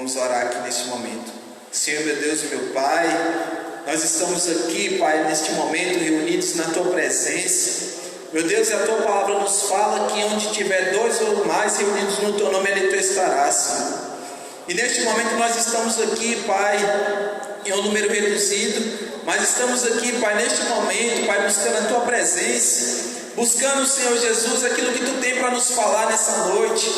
Vamos orar aqui neste momento. Senhor, meu Deus e meu Pai, nós estamos aqui, Pai, neste momento reunidos na Tua presença. Meu Deus, e a Tua palavra nos fala que onde tiver dois ou mais reunidos no Teu nome, ali Tu estarás, Senhor. E neste momento nós estamos aqui, Pai, em um número reduzido, mas estamos aqui, Pai, neste momento, Pai, buscando a Tua presença, buscando, Senhor Jesus, aquilo que Tu tem para nos falar nessa noite.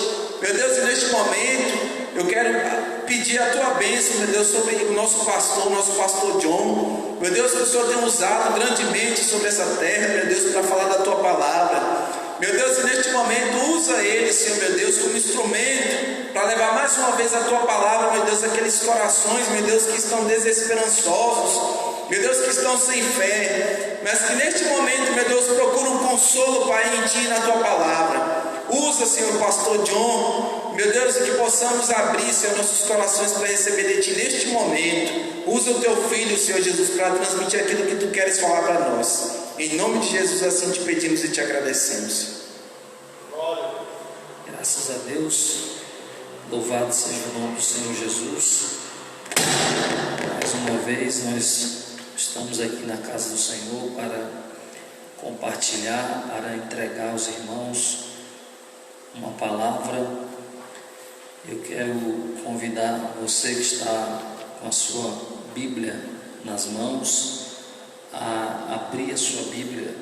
Meu Deus, e neste momento eu quero pedir a Tua bênção, meu Deus, sobre o nosso pastor John. Meu Deus, que o Senhor tem usado grandemente sobre essa terra, meu Deus, para falar da Tua palavra. Meu Deus, e neste momento usa ele, Senhor, meu Deus, como instrumento para levar mais uma vez a Tua palavra, meu Deus, aqueles corações, meu Deus, que estão desesperançosos, meu Deus, que estão sem fé, mas que neste momento, meu Deus, procura um consolo, Pai, em Ti e na Tua palavra. Usa, Senhor, o pastor John, meu Deus, e que possamos abrir, Senhor, nossos corações para receber de Ti neste momento. Usa o Teu Filho, Senhor Jesus, para transmitir aquilo que Tu queres falar para nós. Em nome de Jesus, assim te pedimos e te agradecemos. Graças a Deus, louvado seja o nome do Senhor Jesus. Mais uma vez nós estamos aqui na casa do Senhor para compartilhar, para entregar aos irmãos uma palavra. Eu quero convidar você que está com a sua Bíblia nas mãos a abrir a sua Bíblia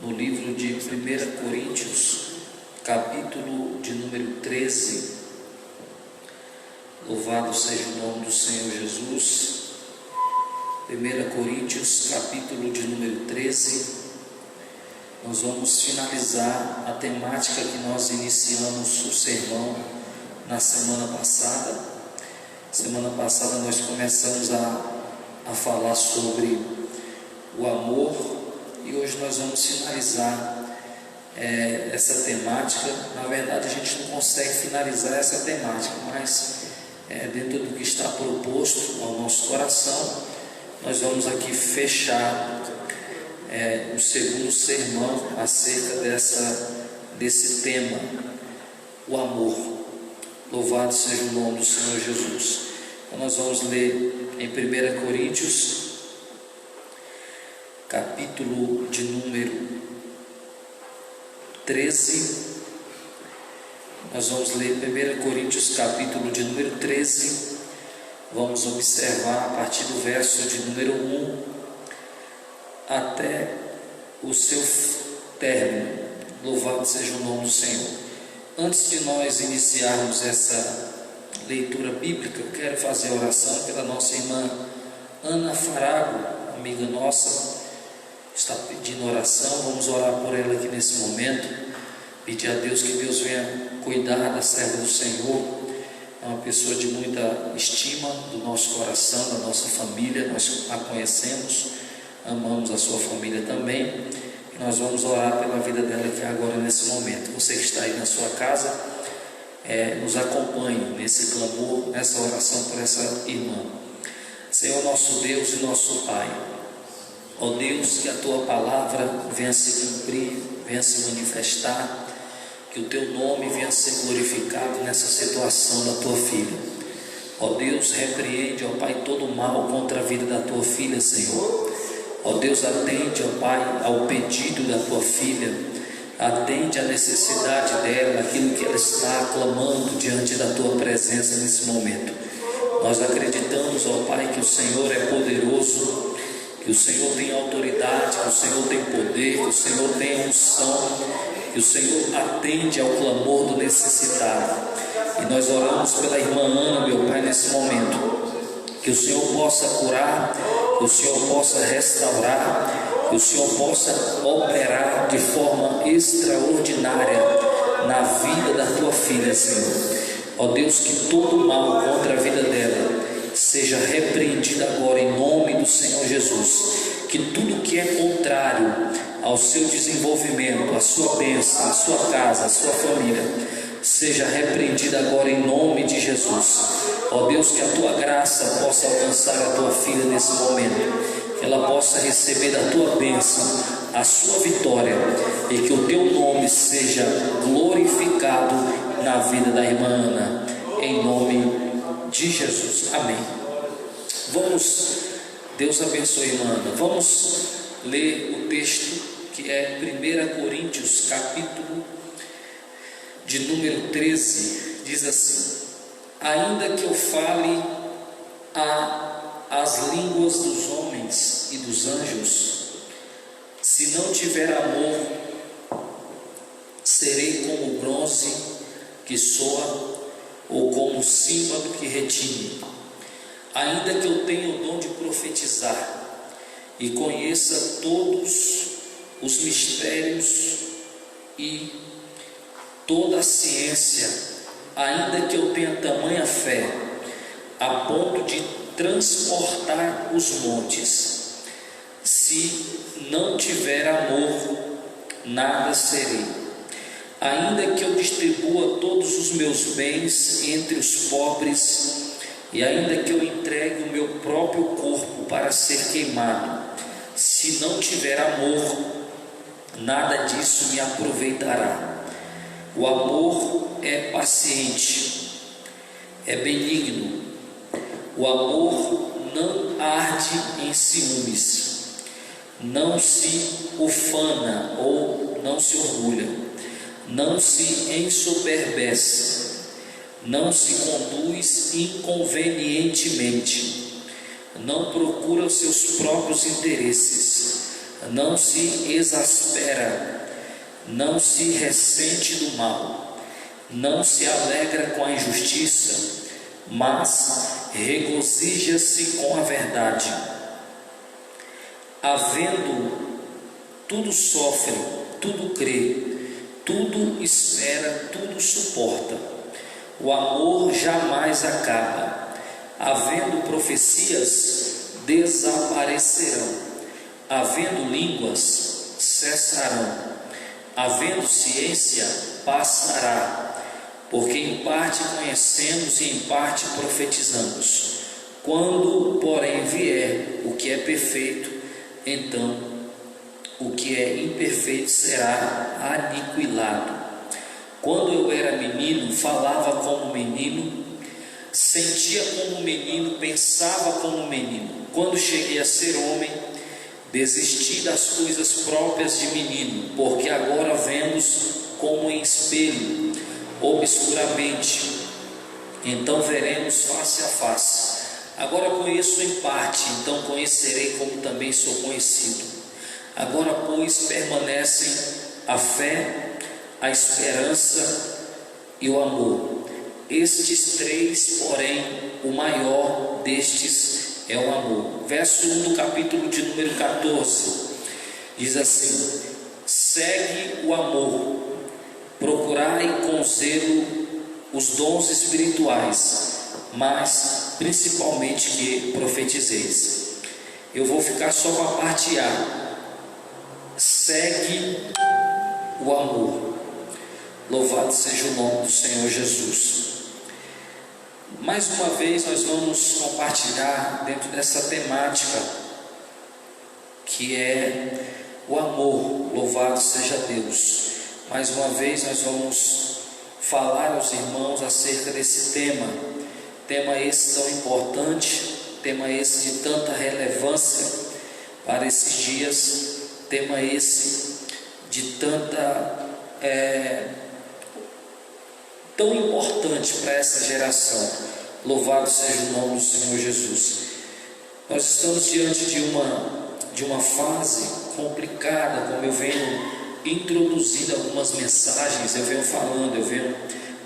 no livro de 1 Coríntios, capítulo de número 13. Louvado seja o nome do Senhor Jesus. 1 Coríntios, capítulo de número 13. Nós vamos finalizar a temática que nós iniciamos o sermão na semana passada. Semana passada nós começamos a falar sobre o amor, e hoje nós vamos finalizar essa temática. Na verdade, a gente não consegue finalizar essa temática, mas dentro do que está proposto ao nosso coração, nós vamos aqui fechar o segundo sermão acerca desse tema, o amor. Louvado seja o nome do Senhor Jesus. Então nós vamos ler em 1 Coríntios, capítulo de número 13. Nós vamos ler 1 Coríntios, capítulo de número 13. Vamos observar a partir do verso de número 1 até o seu término. Louvado seja o nome do Senhor. Antes de nós iniciarmos essa leitura bíblica, eu quero fazer a oração pela nossa irmã Ana Farago, amiga nossa, está pedindo oração. Vamos orar por ela aqui nesse momento, pedir a Deus que Deus venha cuidar da serva do Senhor. É uma pessoa de muita estima do nosso coração, da nossa família. Nós a conhecemos, amamos a sua família também, e nós vamos orar pela vida dela aqui agora nesse momento. Você que está aí na sua casa, nos acompanhe nesse clamor, nessa oração por essa irmã. Senhor nosso Deus e nosso Pai, ó Deus, que a Tua palavra venha se cumprir, venha se manifestar, que o Teu nome venha ser glorificado nessa situação da Tua filha. Ó Deus, repreende, ó Pai, todo o mal contra a vida da Tua filha, Senhor. Ó Deus, atende, ó Pai, ao pedido da Tua filha, atende a necessidade dela, aquilo que ela está clamando diante da Tua presença nesse momento. Nós acreditamos, ó Pai, que o Senhor é poderoso, que o Senhor tem autoridade, que o Senhor tem poder, que o Senhor tem unção, que o Senhor atende ao clamor do necessitado. E nós oramos pela irmã Ana, meu Pai, nesse momento, que o Senhor possa curar, que o Senhor possa restaurar, que o Senhor possa operar de forma extraordinária na vida da Tua filha, Senhor. Ó Deus, que todo mal contra a vida dela seja repreendido agora em nome do Senhor Jesus. Que tudo que é contrário ao seu desenvolvimento, à sua bênção, à sua casa, à sua família, seja repreendido agora em nome de Jesus. Ó Deus, que a Tua graça possa alcançar a Tua filha nesse momento, que ela possa receber da Tua bênção a sua vitória, e que o Teu nome seja glorificado na vida da irmã Ana, em em nome de Jesus. Amém. Deus abençoe, irmã Ana. Vamos ler o texto que é 1 Coríntios, capítulo de número 13. Diz assim: ainda que eu fale as línguas dos homens e dos anjos, se não tiver amor, serei como o bronze que soa, ou como o símbolo que retine. Ainda que eu tenha o dom de profetizar e conheça todos os mistérios e toda a ciência, ainda que eu tenha tamanha fé a ponto de transportar os montes, se não tiver amor, nada serei. Ainda que eu distribua todos os meus bens entre os pobres, e ainda que eu entregue o meu próprio corpo para ser queimado, se não tiver amor, nada disso me aproveitará. O amor é paciente, é benigno. O amor não arde em ciúmes, não se ufana ou não se orgulha, não se ensoberbece, não se conduz inconvenientemente, não procura os seus próprios interesses, não se exaspera, não se ressente do mal, não se alegra com a injustiça, mas regozija-se com a verdade. Havendo tudo sofre, tudo crê, tudo espera, tudo suporta. O amor jamais acaba. Havendo profecias, desaparecerão. Havendo línguas, cessarão. Havendo ciência, passará. Porque em parte conhecemos e em parte profetizamos. Quando, porém, vier o que é perfeito, então o que é imperfeito será aniquilado. Quando eu era menino, falava como menino, sentia como menino, pensava como menino. Quando cheguei a ser homem, desisti das coisas próprias de menino, porque agora vemos como em espelho, obscuramente, então veremos face a face. Agora conheço em parte, então conhecerei como também sou conhecido. Agora, pois, permanecem a fé, a esperança e o amor. Estes três, porém, o maior destes é o amor. Verso 1 do capítulo de número 14, diz assim: segue o amor, procurai com zelo os dons espirituais, mas principalmente que profetizeis. Eu vou ficar só com a parte A. Segue o amor. Louvado seja o nome do Senhor Jesus. Mais uma vez nós vamos compartilhar dentro dessa temática que é o amor. Louvado seja Deus. Mais uma vez nós vamos falar aos irmãos acerca desse tema esse tão importante, tema esse de tanta relevância para esses dias, tema esse de tão importante para essa geração. Louvado seja o nome do Senhor Jesus. Nós estamos diante de uma fase complicada, como eu venho introduzindo algumas mensagens, eu venho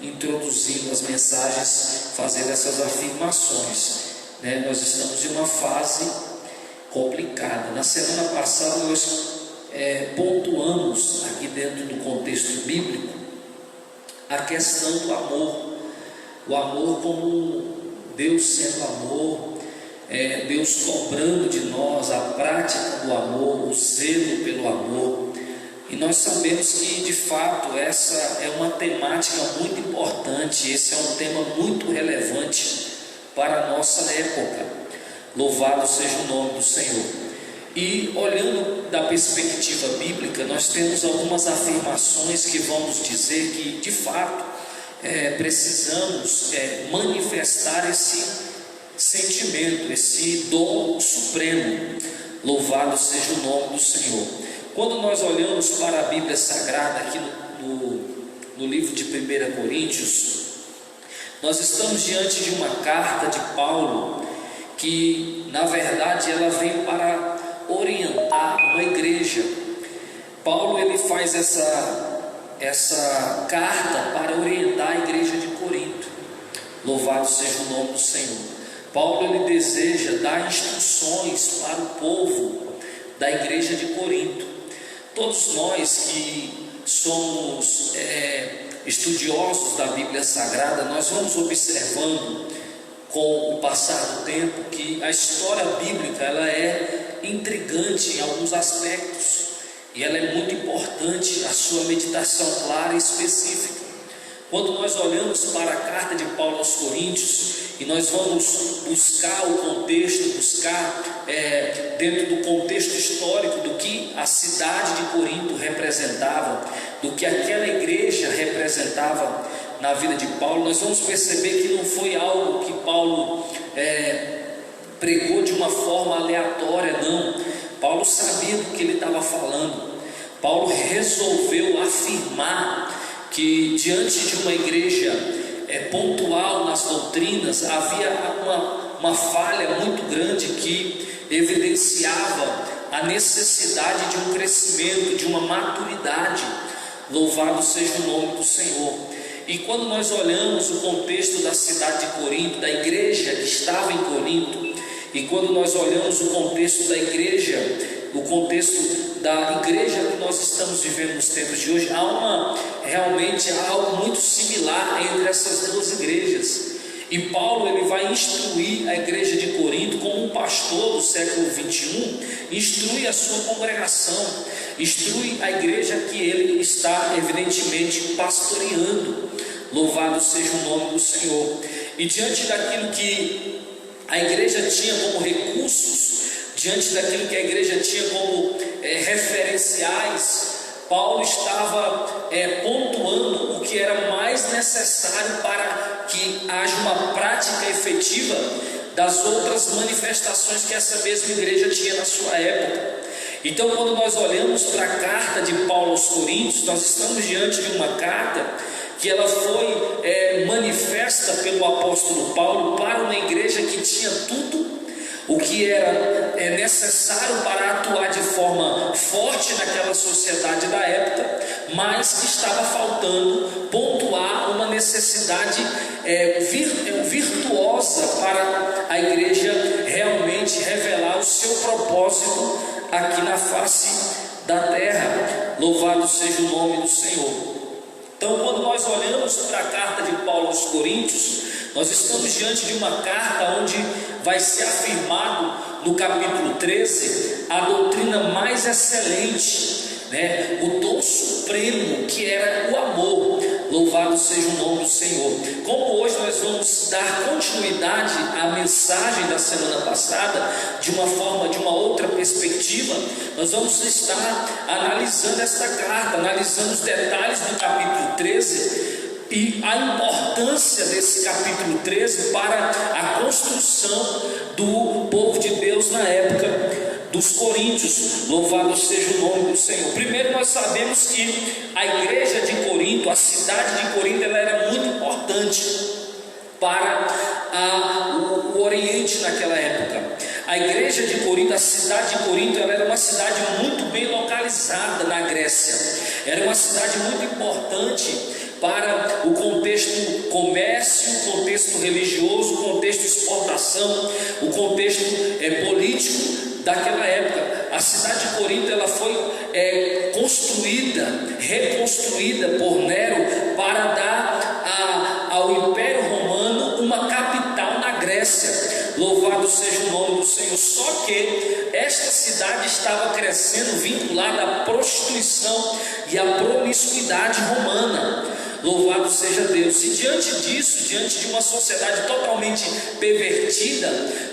introduzindo as mensagens, fazendo essas afirmações, né? Nós estamos em uma fase complicada. Na semana passada nós pontuamos aqui dentro do contexto bíblico a questão do amor, o amor como Deus sendo amor, Deus cobrando de nós a prática do amor, o zelo pelo amor. E nós sabemos que de fato essa é uma temática muito importante, esse é um tema muito relevante para a nossa época. Louvado seja o nome do Senhor. E olhando da perspectiva bíblica, nós temos algumas afirmações que vão nos dizer que de fato precisamos manifestar esse sentimento, esse dom supremo. Louvado seja o nome do Senhor. Quando nós olhamos para a Bíblia Sagrada aqui no livro de 1 Coríntios, nós estamos diante de uma carta de Paulo que, na verdade, ela vem para orientar uma igreja. Paulo ele faz essa carta para orientar a igreja de Corinto. Louvado seja o nome do Senhor. Paulo ele deseja dar instruções para o povo da igreja de Corinto. Todos nós que somos estudiosos da Bíblia Sagrada, nós vamos observando com o passar do tempo que a história bíblica ela é intrigante em alguns aspectos e ela é muito importante a sua meditação clara e específica. Quando nós olhamos para a carta de Paulo aos Coríntios e nós vamos buscar o contexto, dentro do contexto histórico do que a cidade de Corinto representava, do que aquela igreja representava na vida de Paulo, nós vamos perceber que não foi algo que Paulo pregou de uma forma aleatória, não. Paulo sabia do que ele estava falando. Paulo resolveu afirmar que diante de uma igreja pontual nas doutrinas havia uma falha muito grande que evidenciava a necessidade de um crescimento, de uma maturidade. Louvado seja o nome do Senhor. E quando nós olhamos o contexto da cidade de Corinto, da igreja que estava em Corinto, e quando nós olhamos o contexto da igreja, o contexto da igreja que nós estamos vivendo nos tempos de hoje, há realmente algo muito similar entre essas duas igrejas. E Paulo ele vai instruir a igreja de Corinto como um pastor do século 21, instrui a sua congregação, instrui a igreja que ele está evidentemente pastoreando. Louvado seja o nome do Senhor. E diante daquilo que a igreja tinha como recursos, diante daquilo que a igreja tinha como referenciais, Paulo estava pontuando o que era mais necessário para que haja uma prática efetiva das outras manifestações que essa mesma igreja tinha na sua época. Então, quando nós olhamos para a carta de Paulo aos Coríntios, nós estamos diante de uma carta que ela foi manifesta pelo apóstolo Paulo para uma igreja que tinha tudo o que era necessário para atuar de forma forte naquela sociedade da época, mas que estava faltando pontuar uma necessidade virtuosa para a igreja realmente revelar o seu propósito aqui na face da terra. Louvado seja o nome do Senhor. Então, quando nós olhamos para a carta de Paulo aos Coríntios, nós estamos diante de uma carta onde vai ser afirmado no capítulo 13 a doutrina mais excelente, o dom supremo que era o amor. Louvado seja o nome do Senhor. Como hoje nós vamos dar continuidade à mensagem da semana passada de uma outra perspectiva, nós vamos estar analisando esta carta, analisando os detalhes do capítulo 13 e a importância desse capítulo 13 para a construção do povo de Deus na época dos coríntios. Louvado seja o nome do Senhor. Primeiro, nós sabemos que a igreja de Corinto, a cidade de Corinto, ela era muito importante para o Oriente naquela época. A igreja de Corinto, a cidade de Corinto, ela era uma cidade muito bem localizada na Grécia. Era uma cidade muito importante para o contexto comércio, o contexto religioso, o contexto exportação, o contexto político daquela época. A cidade de Corinto ela foi reconstruída por Nero para dar ao Império Romano uma capital na Grécia. Louvado seja o nome do Senhor. Só que esta cidade estava crescendo vinculada à prostituição e à promiscuidade romana. Louvado seja Deus. E diante disso, diante de uma sociedade totalmente pervertida,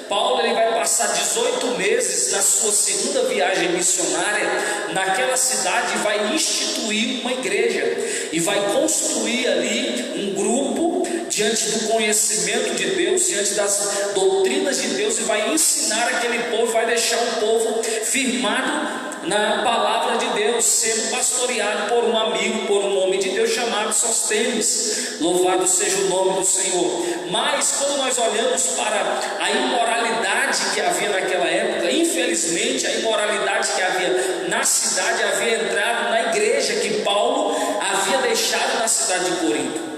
Paulo ele vai passar 18 meses na sua segunda viagem missionária naquela cidade e vai instituir uma igreja. e vai construir ali um grupo diante do conhecimento de Deus, diante das doutrinas de Deus, e vai ensinar aquele povo, vai deixar um povo firmado na palavra de Deus, sendo pastoreado por um amigo, por um homem de Deus chamado Sóstenes. Louvado seja o nome do Senhor. Mas quando nós olhamos para a imoralidade que havia naquela época, infelizmente a imoralidade que havia na cidade havia entrado na igreja que Paulo havia deixado na cidade de Corinto.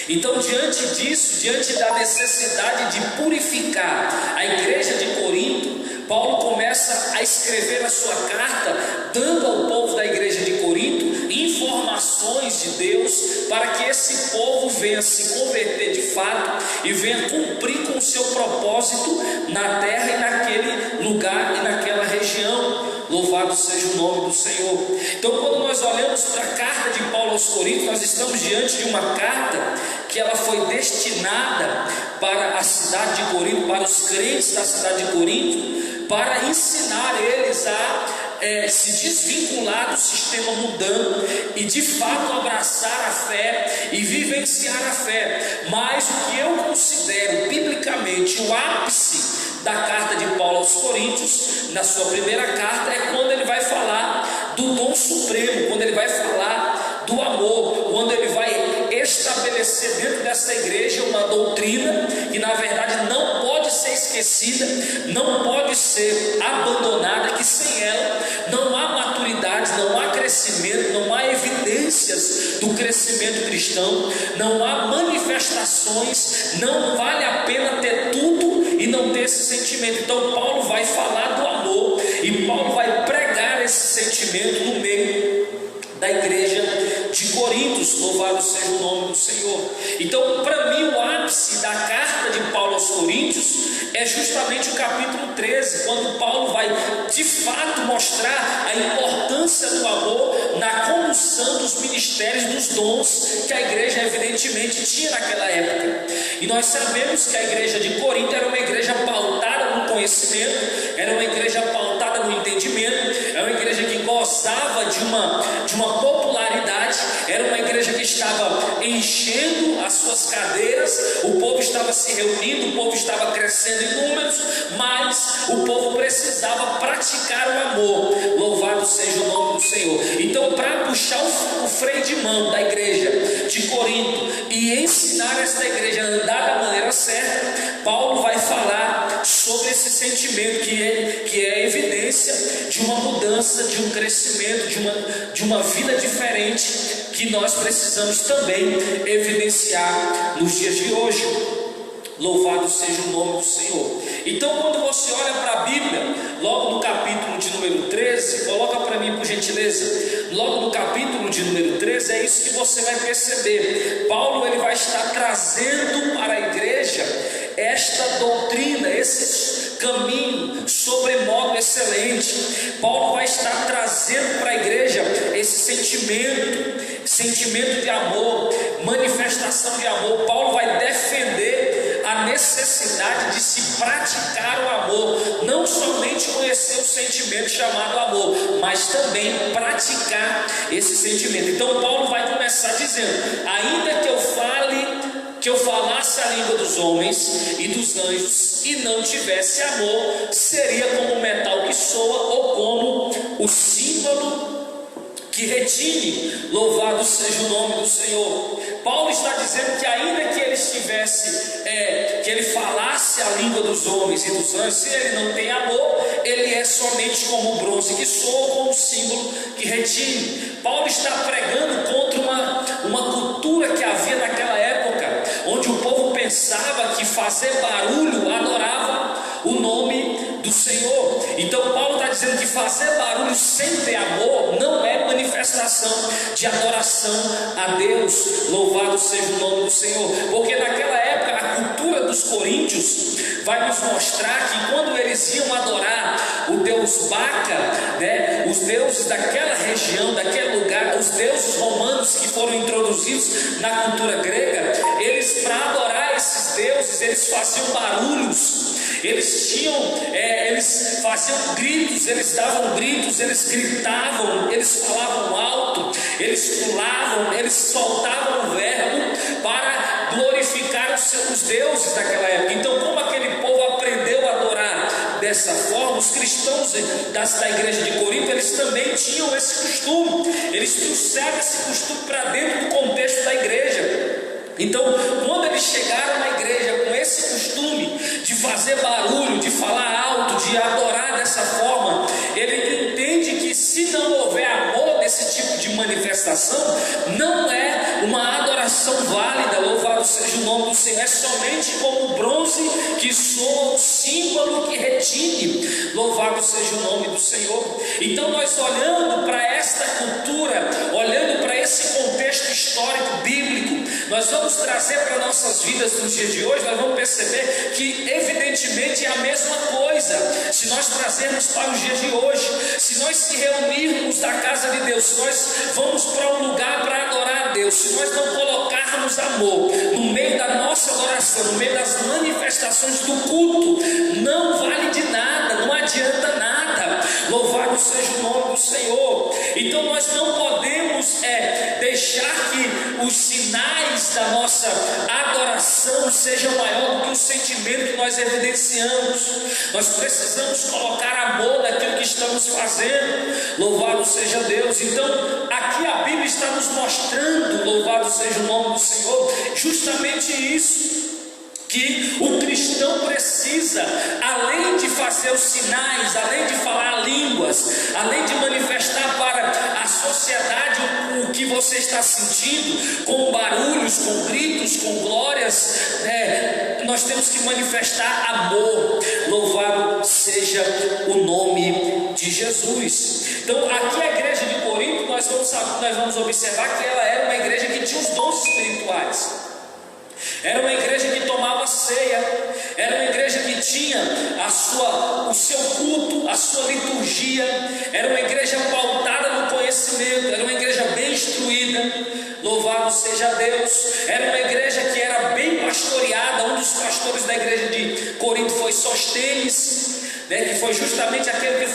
Então, diante disso, diante da necessidade de purificar a igreja de Corinto, Paulo começa a escrever a sua carta, dando ao povo da igreja de Corinto informações de Deus, para que esse povo venha se converter de fato e venha cumprir com o seu propósito na terra e naquele lugar e naquela região. Louvado seja o nome do Senhor. Então, quando nós olhamos para a carta de Paulo aos Coríntios, nós estamos diante de uma carta que ela foi destinada para a cidade de Corinto, para os crentes da cidade de Corinto, para ensinar eles a se desvincular do sistema mundano e de fato abraçar a fé e vivenciar a fé. Mas o que eu considero biblicamente o ápice da carta de Paulo aos Coríntios, na sua primeira carta, é quando ele vai falar do dom supremo, quando ele vai falar do amor, quando ele vai estabelecer dentro dessa igreja uma doutrina que na verdade não pode ser esquecida, não pode ser abandonada, que sem ela não há maturidade, não há crescimento, não há evidências do crescimento cristão, não há manifestações, não vale a pena ter tudo e não ter esse sentimento. Então Paulo vai falar do amor e Paulo vai pregar esse sentimento no meio da igreja de Coríntios. Louvado seja o nome do Senhor. Então, para mim, o ápice da carta de Paulo aos Coríntios é justamente o capítulo 13, quando Paulo vai de fato mostrar a importância do amor na condução dos ministérios, dos dons que a igreja evidentemente tinha naquela época. E nós sabemos que a igreja de Corinto era uma igreja pautada no conhecimento, era uma igreja pautada no entendimento, era uma igreja que gozava de uma popularidade, era uma igreja que estava enchendo as suas cadeiras, o povo estava se reunindo, o povo estava crescendo em números, mas o povo precisava praticar o amor. Louvado seja o nome do Senhor. Então, para puxar o freio de mão da igreja de Corinto e ensinar essa igreja a andar da maneira certa, Paulo vai falar sobre esse sentimento que é evidência de uma mudança, de um crescimento, de uma vida diferente, que nós precisamos também evidenciar nos dias de hoje. Louvado seja o nome do Senhor. Então, quando você olha para a Bíblia, logo no capítulo de número 13, coloca para mim por gentileza, logo no capítulo de número 13, é isso que você vai perceber. Paulo ele vai estar trazendo para a igreja esta doutrina, esse caminho sobremodo excelente. Paulo vai estar trazendo para a igreja esse sentimento de amor, manifestação de amor. Paulo vai defender a necessidade de se praticar o amor, não somente conhecer o sentimento chamado amor, mas também praticar esse sentimento. Então Paulo vai começar dizendo: ainda que eu falasse a língua dos homens e dos anjos e não tivesse amor, seria como o metal que soa ou como o símbolo que retine. Louvado seja o nome do Senhor. Paulo está dizendo que ainda que ele estivesse, que ele falasse a língua dos homens e dos anjos, se ele não tem amor, ele é somente como o bronze que soa, como o símbolo que retine. Paulo está pregando contra uma cultura que havia naquela época, onde o povo pensava que fazer barulho adorava o nome do Senhor. Então Paulo está dizendo que fazer barulho sem ter amor não é manifestação de adoração a Deus. Louvado seja o nome do Senhor. Porque naquela época a cultura dos coríntios vai nos mostrar que quando eles iam adorar o deus Baca, os deuses daquela região, daquele lugar, os deuses romanos que foram introduzidos na cultura grega, eles, para adorar esses deuses, eles faziam barulhos, eles faziam gritos, eles davam gritos, eles gritavam, eles falavam alto, eles pulavam, eles soltavam o verbo para glorificar os deuses daquela época. Então, como aquele povo aprendeu a adorar dessa forma, os cristãos da igreja de Corinto, eles também tinham esse costume, eles trouxeram esse costume para dentro do contexto da igreja. Então, quando eles chegaram na igreja com esse costume de fazer barulho, de falar alto, de adorar dessa forma, ele entende que se não houver amor nesse tipo de manifestação, não é uma adoração válida. Louvado seja o nome do Senhor. É somente como o bronze que soa, um símbolo que retine. Louvado seja o nome do Senhor. Então, nós olhando para esta cultura, olhando para esse contexto histórico bíblico, nós vamos trazer para nossas vidas nos dias de hoje, nós vamos perceber que evidentemente é a mesma coisa. Se nós trazermos para os dias de hoje, se nós se reunirmos na casa de Deus, se nós vamos para um lugar para adorar a Deus, se nós não colocarmos amor no meio da nossa adoração, no meio das manifestações do culto, não vale de nada, não adianta nada. Louvado seja o nome do Senhor. Então nós não podemos deixar que os sinais da nossa adoração sejam maior do que o sentimento que nós evidenciamos. Nós precisamos colocar amor naquilo que estamos fazendo. Louvado seja Deus. Então aqui a Bíblia está nos mostrando, louvado seja o nome do Senhor, justamente isso, que o cristão precisa, além de fazer os sinais, além de falar línguas, além de manifestar para a sociedade o que você está sentindo, com barulhos, com gritos, com glórias, nós temos que manifestar amor. Louvado seja o nome de Jesus. Então aqui a igreja de Corinto, nós vamos observar que ela era uma igreja que tinha os dons espirituais. Era uma igreja que tomava ceia, era uma igreja que tinha o seu culto, a sua liturgia, era uma igreja pautada no conhecimento, era uma igreja bem instruída. Louvado seja Deus. Era uma igreja que era bem pastoreada. Um dos pastores da igreja de Corinto foi Sóstenes, que foi justamente aquele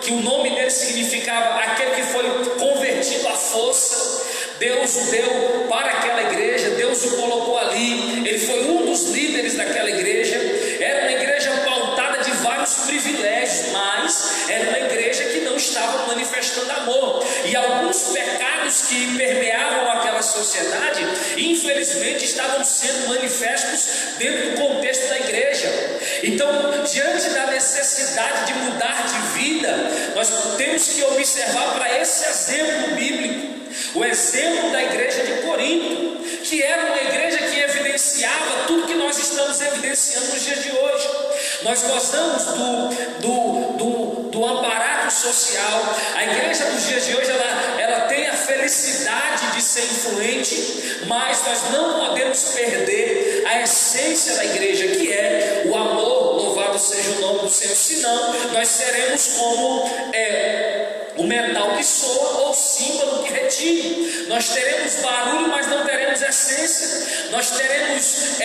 que o nome dele significava aquele que foi convertido à força. Deus o deu para aquela igreja, Deus o colocou ali, ele foi um dos líderes daquela igreja. Era uma igreja pautada de vários privilégios, mas era uma igreja que não estava manifestando amor, e alguns pecados que permeavam aquela sociedade, infelizmente, estavam sendo manifestos dentro do contexto da igreja. Então, diante da necessidade de mudar de vida, nós temos que observar para esse exemplo bíblico, o exemplo da igreja de Corinto, que era uma igreja que evidenciava tudo que nós estamos evidenciando nos dias de hoje. Nós gostamos do aparato social. A igreja dos dias de hoje, ela tem a felicidade de ser influente, mas nós não podemos perder a essência da igreja, que é o amor. Louvado seja o nome do Senhor. Senão nós seremos como o metal que soa ou símbolo que retire. Nós teremos barulho, mas não teremos essência. Nós teremos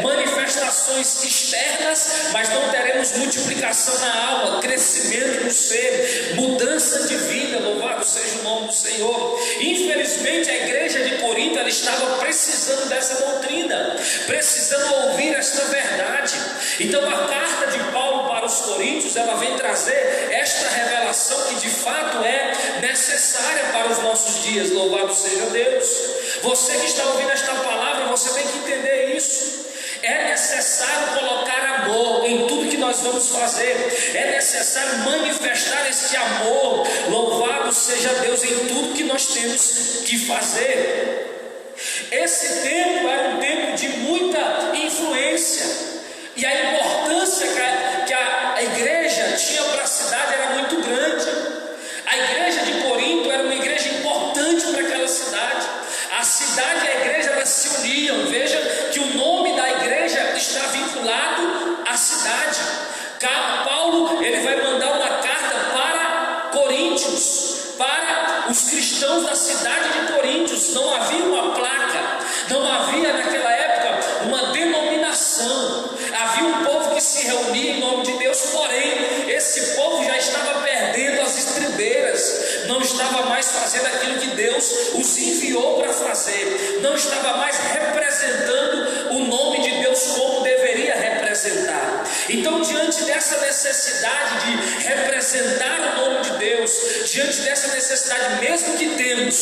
manifestações externas, mas não teremos multiplicação na alma, crescimento no ser, mudança de vida. Louvado seja o nome do Senhor. Infelizmente, a igreja de Corinto, ela estava precisando dessa doutrina, precisando ouvir esta verdade. Então a carta de Paulo para os Coríntios, ela vem trazer esta revelação que de fato é necessária para os nossos dias. Louvado seja Deus. Você que está ouvindo esta palavra, você tem que entender isso. É necessário colocar amor em tudo que nós vamos fazer. É necessário manifestar este amor. Louvado seja Deus em tudo que nós temos que fazer. Esse tempo era um tempo de muita influência, e a importância que a igreja tinha para a cidade era muito grande. A igreja de Corinto era uma igreja importante para aquela cidade. A cidade e a igreja, elas se uniam. Veja que o nome da igreja está vinculado à cidade. Paulo, ele vai mandar uma carta para Coríntios, para os cristãos da cidade de Coríntios. Não havia uma placa, não havia naquela época uma denominação. Havia um povo que se reunia Deus os enviou para fazer. Não estava mais representando o nome de Deus como deveria representar. Então, diante dessa necessidade de representar o nome de Deus, diante dessa necessidade, mesmo que temos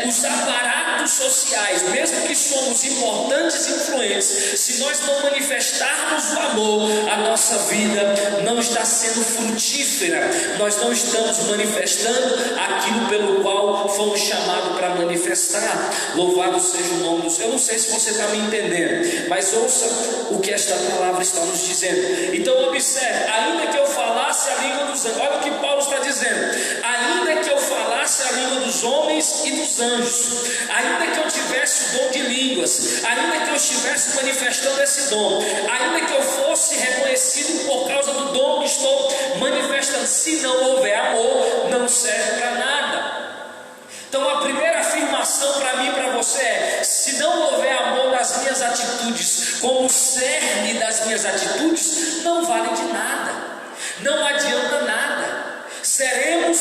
os aparatos sociais, mesmo que somos importantes e influentes, se nós não manifestarmos o amor, a nossa vida não está sendo frutífera. Nós não estamos manifestando aquilo pelo qual fomos chamados para manifestar. Louvado seja o nome do Senhor. Eu não sei se você está me entendendo, mas ouça o que esta palavra está nos dizendo. Então observe, ainda que eu falasse a língua dos anjos, olha o que Paulo está dizendo, ainda que eu falasse a língua dos homens e dos anjos, ainda que eu tivesse o dom de línguas, ainda que eu estivesse manifestando esse dom, ainda que eu fosse reconhecido por causa do dom que estou manifestando, se não houver amor, não serve para nada. Então a primeira afirmação para mim e para você é: se não houver amor nas minhas atitudes, como o cerne das minhas atitudes, não vale de nada, não adianta nada. Seremos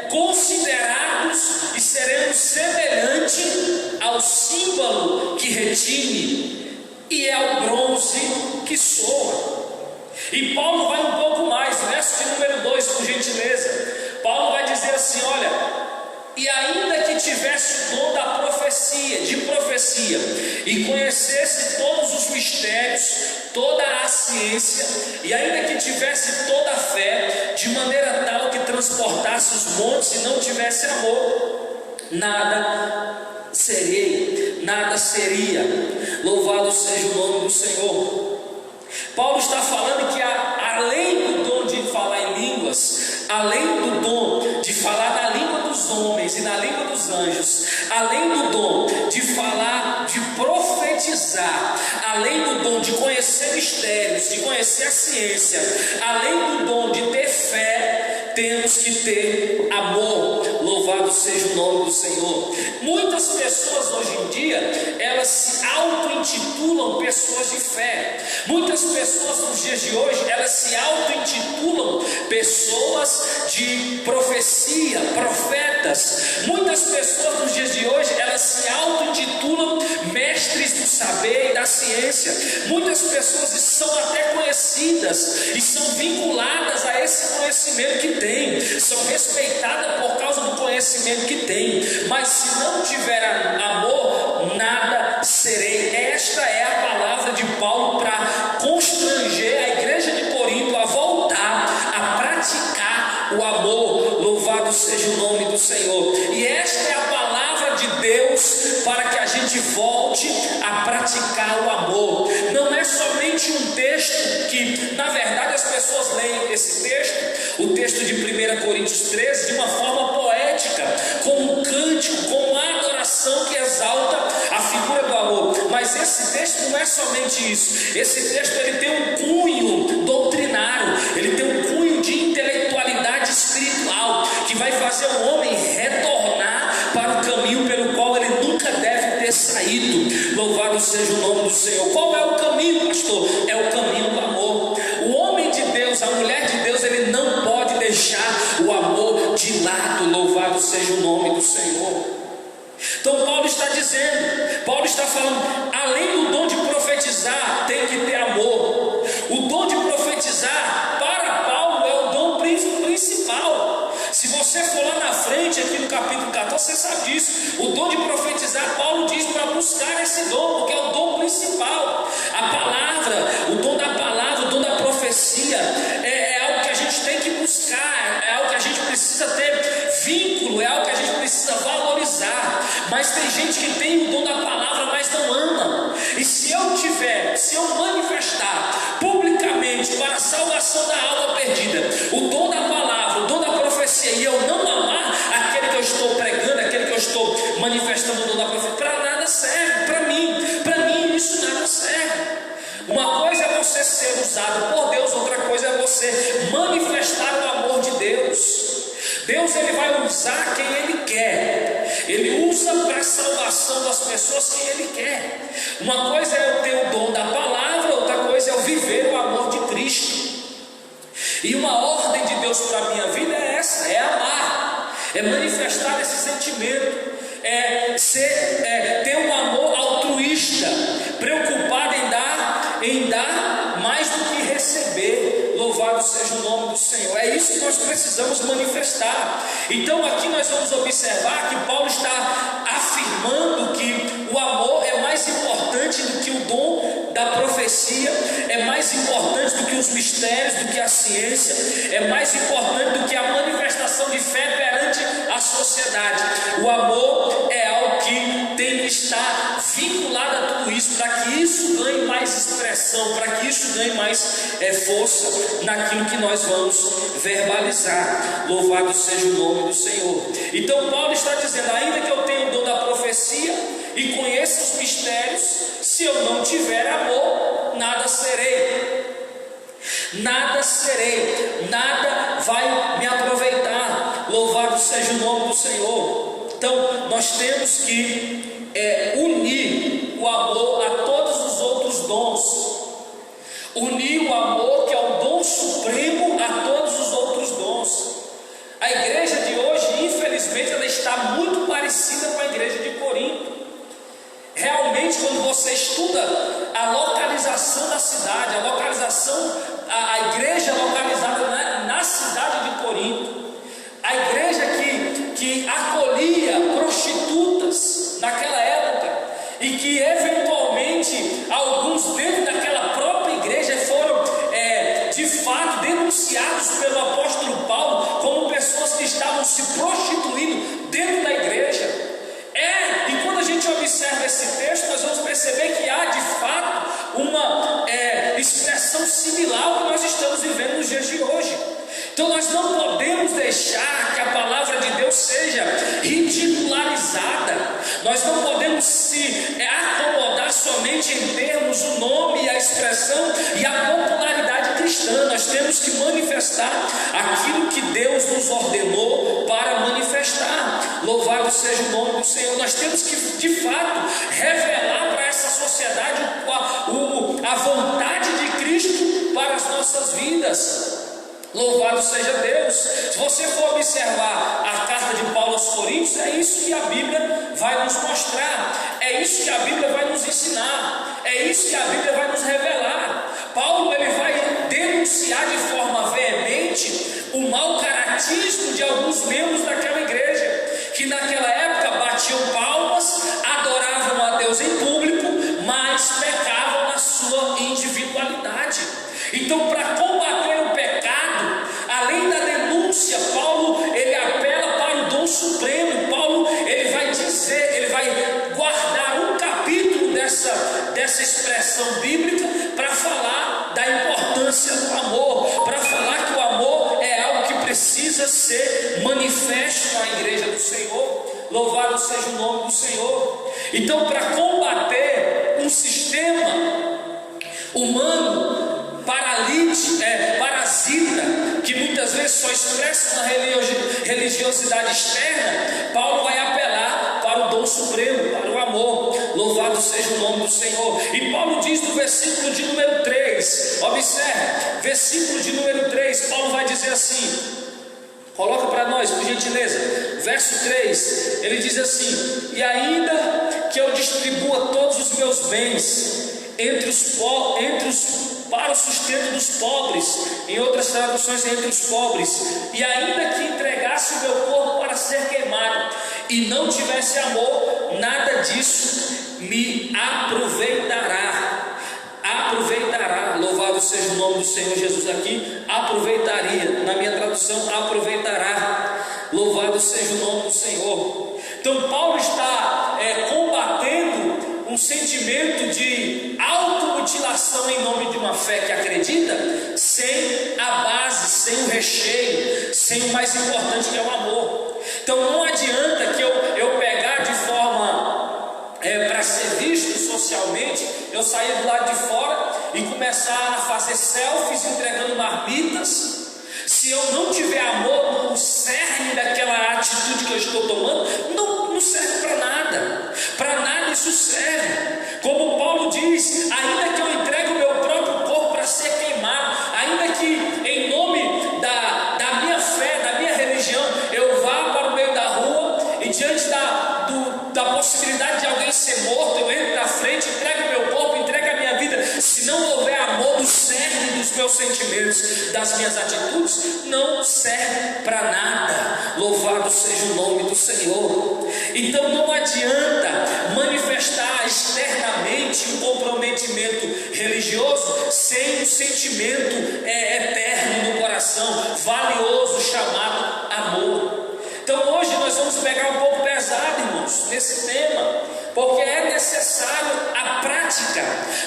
considerados e seremos semelhantes ao símbolo que retine e ao bronze que soa. E Paulo vai um pouco mais, verso de número 2, por gentileza. Paulo vai dizer assim: olha, e ainda que tivesse o dom da profecia, e conhecesse todos os mistérios, toda a ciência, e ainda que tivesse toda a fé, de maneira tal que transportasse os montes e não tivesse amor, nada seria. Louvado seja o nome do Senhor. Paulo está falando que além do dom de falar em línguas, além do dom de falar na língua dos homens e na língua dos anjos, além do dom de falar, de profetizar, além do dom de conhecer mistérios, de conhecer a ciência, além do dom de ter fé, temos que ter amor. Louvado seja o nome do Senhor. Muitas pessoas hoje em dia, elas se auto-intitulam pessoas de fé. Muitas pessoas nos dias de hoje, elas se auto-intitulam pessoas de profecia, profetas. Muitas pessoas nos dias de hoje, elas se auto-intitulam mestres do saber e da ciência. Muitas pessoas são até conhecidas e são vinculadas a esse conhecimento que tem, são respeitadas por causa do conhecimento que tem, mas se não tiver amor, nada serei. Esta é a palavra de Paulo para constranger a igreja de Corinto a voltar a praticar o amor. Louvado seja o nome do Senhor. E esta é a palavra de Deus para que a gente volte a praticar o amor. Não é somente um texto que, na verdade, as pessoas leem esse texto, o texto de 1 Coríntios 13, de uma forma poética, com um cântico, com uma adoração que exalta a figura do amor. Mas esse texto não é somente isso. Esse texto ele tem um cunho doutrinário, ele tem um cunho de intelectualidade espiritual, que vai fazer o homem retornar para o caminho pelo qual ele nunca deve ter saído. Louvado seja o nome do Senhor. Qual é o caminho, pastor? É o caminho do amor. O homem de Deus, a mulher de Deus, ele não pode deixar o amor de lado. Louvado seja o nome do Senhor. Então Paulo está dizendo, Paulo está falando, além do dom de profetizar, tem que ter amor. O dom de profetizar, para Paulo, é o dom principal. Se você for lá na frente, aqui no capítulo 14, você sabe disso. O dom de profetizar, Paulo diz para buscar esse dom, porque é o dom principal. A palavra, o dom da palavra, o dom da profecia, é algo que a gente tem que buscar, é algo que a gente precisa ter vínculo, é algo que a gente precisa valorizar. Mas tem gente que tem o dom da palavra, mas não ama. E se eu manifestar publicamente para a salvação da alma perdida, o dom da palavra, o dom da profecia, e eu não amar aquele que eu estou pregando, aquele que eu estou manifestando o dom da profecia, para nada serve. Para mim isso nada serve. Uma coisa é você ser usado por Deus, outra coisa é você manifestar o amor de Deus. Deus ele vai usar quem Ele quer. Ele usa para a salvação das pessoas quem Ele quer. Uma coisa é eu ter o dom da palavra, outra coisa é eu viver o amor de Cristo. E uma ordem de Deus para a minha vida é essa, é amar. é manifestar esse sentimento, ter um amor altruísta, preocupado em dar mais do que receber. Louvado seja o nome do Senhor. É isso que nós precisamos manifestar. Então aqui nós vamos observar que Paulo está afirmando que o amor é mais importante do que o dom da profecia, é mais importante do que os mistérios, do que a ciência, é mais importante do que a manifestação de fé perante a sociedade. O amor é algo que tem que estar vinculado a tudo isso, para que isso ganhe mais expressão, para que isso ganhe mais força naquilo que nós vamos verbalizar. Louvado seja o nome do Senhor. Então Paulo está dizendo: ainda que eu tenha o dom da profecia e conheça os mistérios, se eu não tiver amor, nada serei. Nada serei, nada vai me aproveitar. Louvado seja o nome do Senhor. Então nós temos que unir o amor a todos os outros dons. Unir o amor, que é o dom supremo, a todos os outros dons. A igreja de hoje, infelizmente, ela está muito parecida com a igreja de Corinto. Realmente, quando você estuda a localização da cidade, a igreja localizada na cidade de Corinto, a igreja que acolhia prostitutas naquela época, e que eventualmente alguns dentro daquela própria igreja foram de fato denunciados pelo apóstolo Paulo como pessoas que estavam se prostituindo dentro da igreja. E quando a gente observa esse texto, nós vamos perceber que há de fato uma expressão similar ao que nós estamos vivendo nos dias de hoje. Então nós não podemos deixar que a palavra de Deus seja ridicularizada. Nós não podemos se acomodar somente em termos o nome e a expressão e a popularidade cristã. Nós temos que manifestar aquilo que Deus nos ordenou para manifestar. Louvado seja o nome do Senhor. Nós temos que de fato revelar para essa sociedade a vontade de Cristo para as nossas vidas. Louvado seja Deus. Se você for observar a carta de Paulo aos Coríntios, é isso que a Bíblia vai nos mostrar, é isso que a Bíblia vai nos ensinar, é isso que a Bíblia vai nos revelar. Paulo ele vai denunciar de forma veemente o mau caratismo de alguns membros daquela igreja, que naquela época batiam palmas, adoravam a Deus em público, mas pecavam na sua individualidade. Então, para combater o pecado, além da denúncia, Paulo ele apela para o dom supremo. Paulo ele vai dizer, ele vai guardar um capítulo dessa expressão bíblica para falar da importância do amor, para falar que o amor é algo que precisa ser manifesto na igreja do Senhor. Louvado seja o nome do Senhor. Então, para combater um sistema humano parasita, que muitas vezes só expressa na religiosidade externa, Paulo vai apelar para o dom supremo, para o amor. Louvado seja o nome do Senhor. E Paulo diz no versículo de número 3, observe, versículo de número 3, Paulo vai dizer assim, coloca para nós, por gentileza, verso 3, ele diz assim: e ainda que eu distribua todos os meus bens para o sustento dos pobres, em outras traduções, entre os pobres, e ainda que entregasse o meu corpo para ser queimado, e não tivesse amor, nada disso me aproveitará. Louvado seja o nome do Senhor Jesus. Aqui, aproveitaria, na minha tradução, aproveitará. Louvado seja o nome do Senhor. Então Paulo está combatendo um sentimento de automutilação em nome de uma fé que acredita, sem a base, sem o recheio, sem o mais importante, que é o amor. Então não adianta que eu pegar de forma para ser visto socialmente, eu sair do lado de fora e começar a fazer selfies entregando marmitas. Se eu não tiver amor no cerne daquela atitude que eu estou tomando, não serve para nada. Para nada isso serve. Como Paulo diz, ainda que eu entregue o meu próprio corpo para ser queimado, ainda que em nome da minha fé, da minha religião, eu vá para o meio se não houver amor no cerne dos meus sentimentos, das minhas atitudes, não serve para nada. Louvado seja o nome do Senhor. Então não adianta manifestar externamente um comprometimento religioso sem um sentimento eterno no coração, valioso, chamado amor. Então hoje nós vamos pegar um pouco pesado, irmãos, nesse tema, porque é necessário a prática.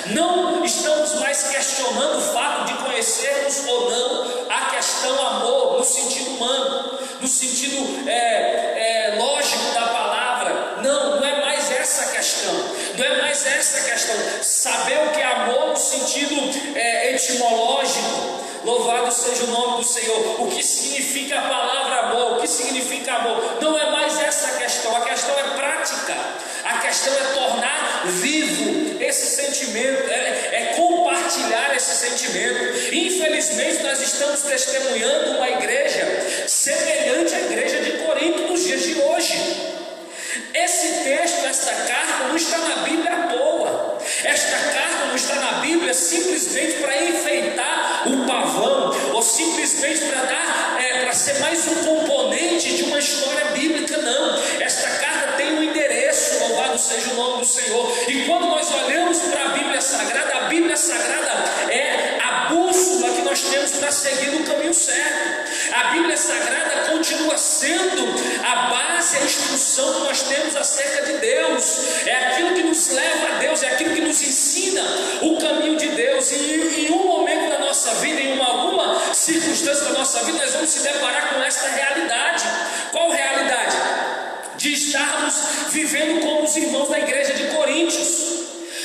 Não estamos mais questionando o fato de conhecermos ou não a questão amor no sentido humano, no sentido lógico da palavra. Não é mais essa a questão. Não é mais essa a questão. Saber o que é amor no sentido etimológico. Louvado seja o nome do Senhor. O que significa a palavra amor? O que significa amor? Não é mais essa a questão. A questão é prática. A questão é tornar vivo esse sentimento, é compartilhar esse sentimento. Infelizmente nós estamos testemunhando uma igreja semelhante à igreja de Corinto nos dias de hoje. Esse texto, esta carta não está na Bíblia à toa. Esta carta não está na Bíblia simplesmente para enfeitar o pavão, ou simplesmente para ser mais um componente de uma história bíblica. Não, esta carta tem um endereço. Louvado seja o nome do Senhor. E quando nós olhamos para a Bíblia Sagrada é a bússola que nós temos para seguir no caminho certo. A Bíblia Sagrada continua sendo a base, a instrução que nós temos acerca de Deus. É aquilo que nos leva a Deus, é aquilo que nos ensina o caminho de Deus. E em um momento da nossa vida, em alguma circunstância da nossa vida, nós vamos se deparar com esta realidade. Qual realidade? De estarmos vivendo como os irmãos da igreja de Coríntios,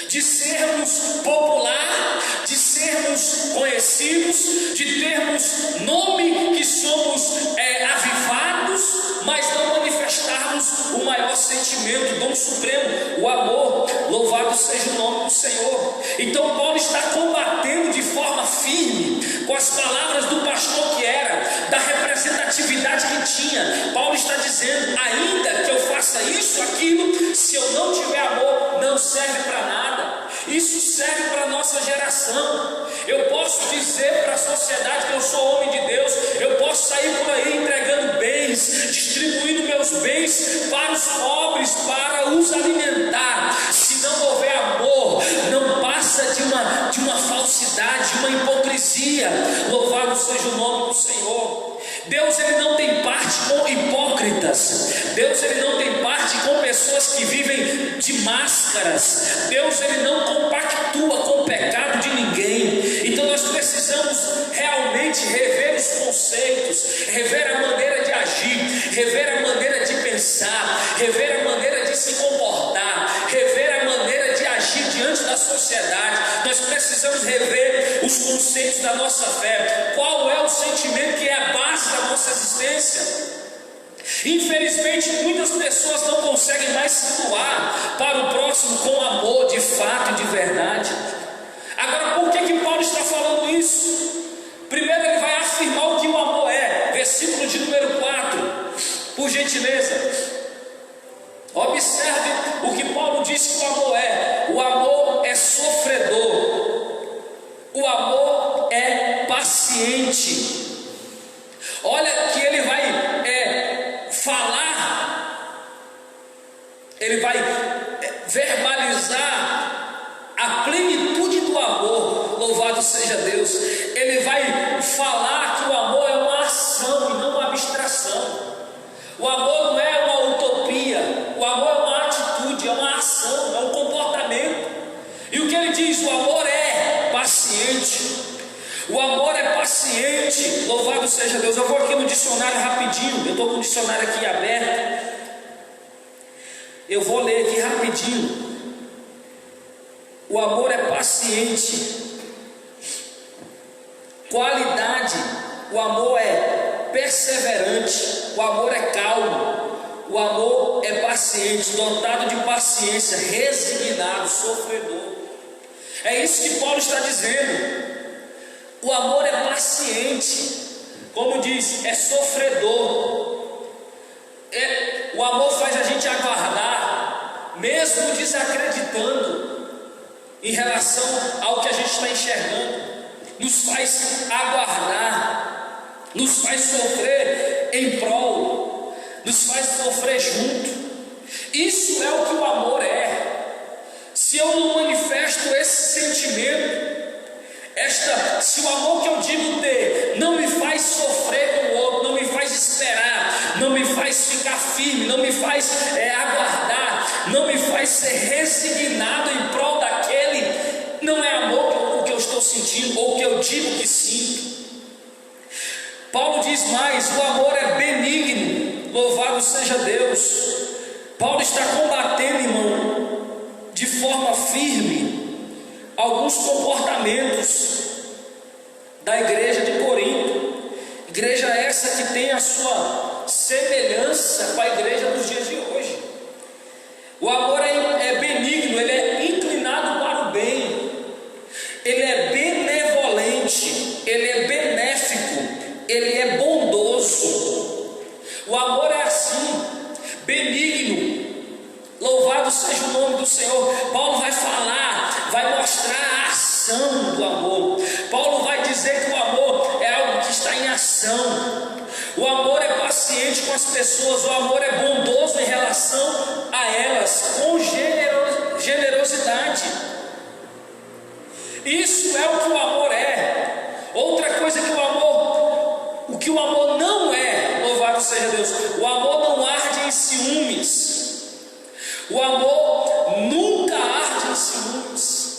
de sermos popular, de sermos conhecidos, de termos nome, que somos avivados, mas não manifestarmos o maior sentimento, o dom supremo, o amor. Louvado seja o nome do Senhor. Então Paulo está combatendo de forma firme, com as palavras do pastor que era, da representatividade que tinha. Paulo está dizendo: ainda que eu faça isso, aquilo, se eu não tiver amor, não serve para nada. Isso serve para a nossa geração. Eu posso dizer para a sociedade que eu sou homem de Deus, eu posso sair por aí entregando bens, distribuindo meus bens para os pobres, para os alimentar. Se não houver amor, não passa de uma falsidade, de uma hipocrisia. Louvado seja o nome do Senhor. Deus, ele não tem parte com hipócritas. Deus, ele não tem parte com pessoas que vivem de máscaras. Deus, ele não compactua com o pecado de ninguém. Então nós precisamos realmente rever os conceitos, rever a maneira de agir, rever a maneira de pensar, rever a maneira de se comportar, rever a maneira de agir diante da sociedade. Nós precisamos rever os conceitos da nossa fé. Qual é o sentimento que é a base da nossa existência? Infelizmente, muitas pessoas não conseguem mais se doar para o próximo com amor de fato e de verdade. Agora, por que Paulo está falando isso? Primeiro, ele vai afirmar o que o amor é. Versículo de número 4, por gentileza. Observe o que Paulo diz que o amor é. O amor é sofredor. O amor é paciente. Olha que ele vai falar, ele vai verbalizar a plenitude do amor. Louvado seja Deus. Ele vai falar que o amor é uma ação e não uma abstração. O amor não é uma utopia, o amor é uma atitude, é uma ação, é um comportamento. E o que ele diz? O amor é paciente. O amor é paciente. Louvado seja Deus. Eu vou aqui no dicionário rapidinho. Eu estou com o dicionário aqui aberto. Eu vou ler aqui rapidinho. O amor é paciente. Qualidade. O amor é perseverante. O amor é calmo. O amor é paciente, dotado de paciência, resignado, sofredor. É isso que Paulo está dizendo. O amor é paciente, como diz, é sofredor. O amor faz a gente aguardar, mesmo desacreditando. em relação ao que a gente está enxergando, nos faz aguardar, nos faz sofrer em prol, nos faz sofrer junto. Isso é o que o amor é. Se eu não manifesto esse sentimento, se o amor que eu digo ter não me faz sofrer com o outro, não me faz esperar, não me faz ficar firme, não me faz aguardar, não me faz ser resignado em prol daquele, não é amor o que eu estou sentindo ou o que eu digo que sinto. Paulo diz mais: o amor é benigno, louvado seja Deus. Paulo está combatendo, irmão, de forma firme alguns comportamentos da igreja de Corinto, igreja essa que tem a sua semelhança com a igreja dos dias de hoje. O amor é benigno, ele é inclinado para o bem, ele é benevolente, ele é benéfico, ele é bondoso. O amor é assim, benigno. Louvado seja o nome do Senhor. Paulo vai falar, vai mostrar a ação do amor. Paulo vai dizer que o amor é algo que está em ação. O amor é paciente com as pessoas, o amor é bondoso em relação a elas, com generosidade. Isso é o que o amor é. Outra coisa que o que o amor não é, louvado seja Deus, o amor não arde em ciúmes. O amor nunca arde em ciúmes.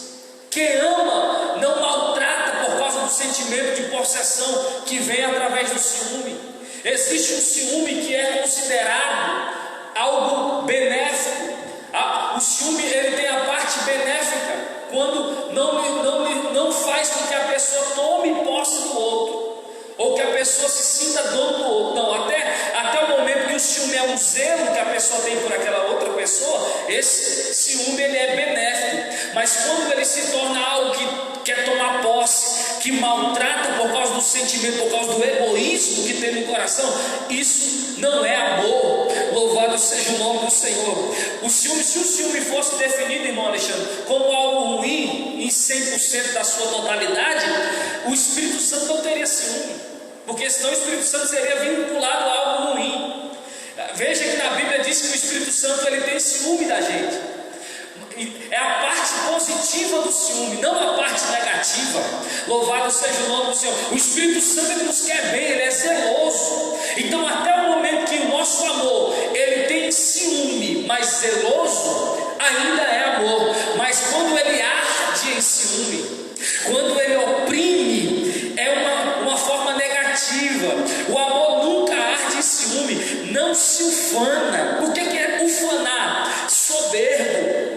Quem ama não maltrata por causa do sentimento de possessão que vem através do ciúme. Existe um ciúme que é considerado algo benéfico. O ciúme, ele tem a parte benéfica, quando não faz com que a pessoa tome posse do outro, ou que a pessoa se sinta dono do outro. Não, até o momento que o ciúme é um zelo que a pessoa tem por aquela outra pessoa, esse ciúme ele é benéfico. Mas quando ele se torna algo que quer tomar posse, que maltrata por causa do sentimento, por causa do egoísmo que tem no coração, isso não é amor. Louvado seja o nome do Senhor. Se o ciúme fosse definido, irmão Alexandre, como algo ruim em 100% da sua totalidade, o Espírito Santo não teria ciúme, porque senão o Espírito Santo seria vinculado a algo ruim. Veja que na Bíblia diz que o Espírito Santo ele tem ciúme da gente. É a parte positiva do ciúme, não a parte negativa. Louvado seja o nome do Senhor. O Espírito Santo ele nos quer bem, ele é zeloso. Então até o momento que o nosso amor ele tem ciúme, mas zeloso, ainda é amor. Mas quando ele arde em ciúme, quando ele oprime, é uma forma negativa. O amor nunca arde em ciúme, não se ufana. O que é ufanar? Soberbo.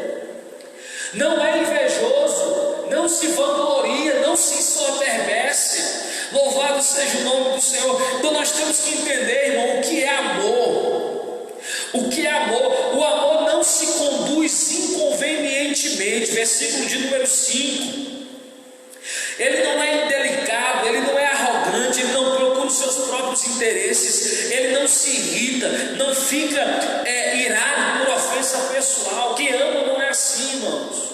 Não é invejoso, não se vangloria, não se ensoberbece. Louvado seja o nome do Senhor. Então nós temos que entender, irmão, o que é amor. O que é amor? O amor não se conduz inconvenientemente. Versículo de número 5. Ele não é indelicado, ele não é arrogante, ele não procura os seus próprios interesses, ele não se irrita, não fica irado por ofensa pessoal. Quem ama não é assim, irmãos.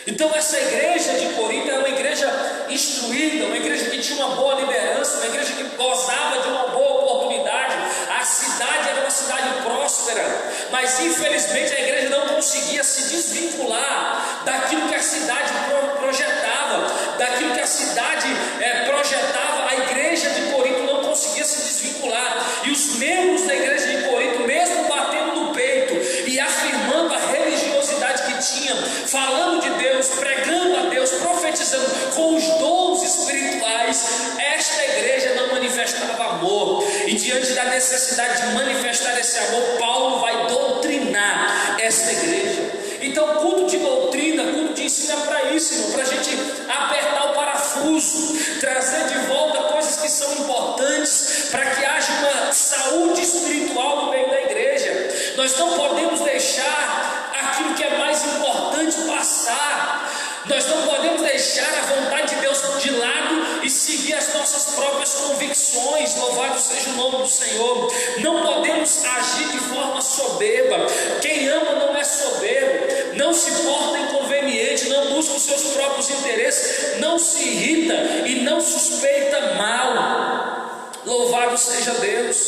Então essa igreja de Corinto era uma igreja instruída, uma igreja que tinha uma boa liderança, uma igreja que gozava de uma boa oportunidade. A cidade era uma cidade próspera, mas infelizmente a igreja não conseguia se desvincular daquilo que a cidade projetava, daquilo que a cidade projetava. A igreja de Corinto não conseguia se desvincular, e os membros da igreja de Corinto, mesmo batendo no peito e afirmando a religiosidade que tinham, falando de Deus, pregando a Deus, profetizando com os dons espirituais, esta igreja não manifestava amor. E diante da necessidade de manifestar esse amor, Paulo vai doutrinar esta igreja. Então culto de doutrina, culto de ensino é para isso, irmão, para a gente apertar o parafuso, trazer de volta coisas que são importantes, para que haja uma saúde espiritual no meio da igreja. Nós não podemos deixar aquilo que é mais importante passar. Nós não podemos deixar a vontade de Deus de lado e seguir as nossas próprias convicções. Louvado seja o nome do Senhor. Não podemos agir de forma soberba. Quem ama não é soberbo, não se porta inconveniente, não busca os seus próprios interesses, não se irrita e não suspeita mal. Louvado seja Deus.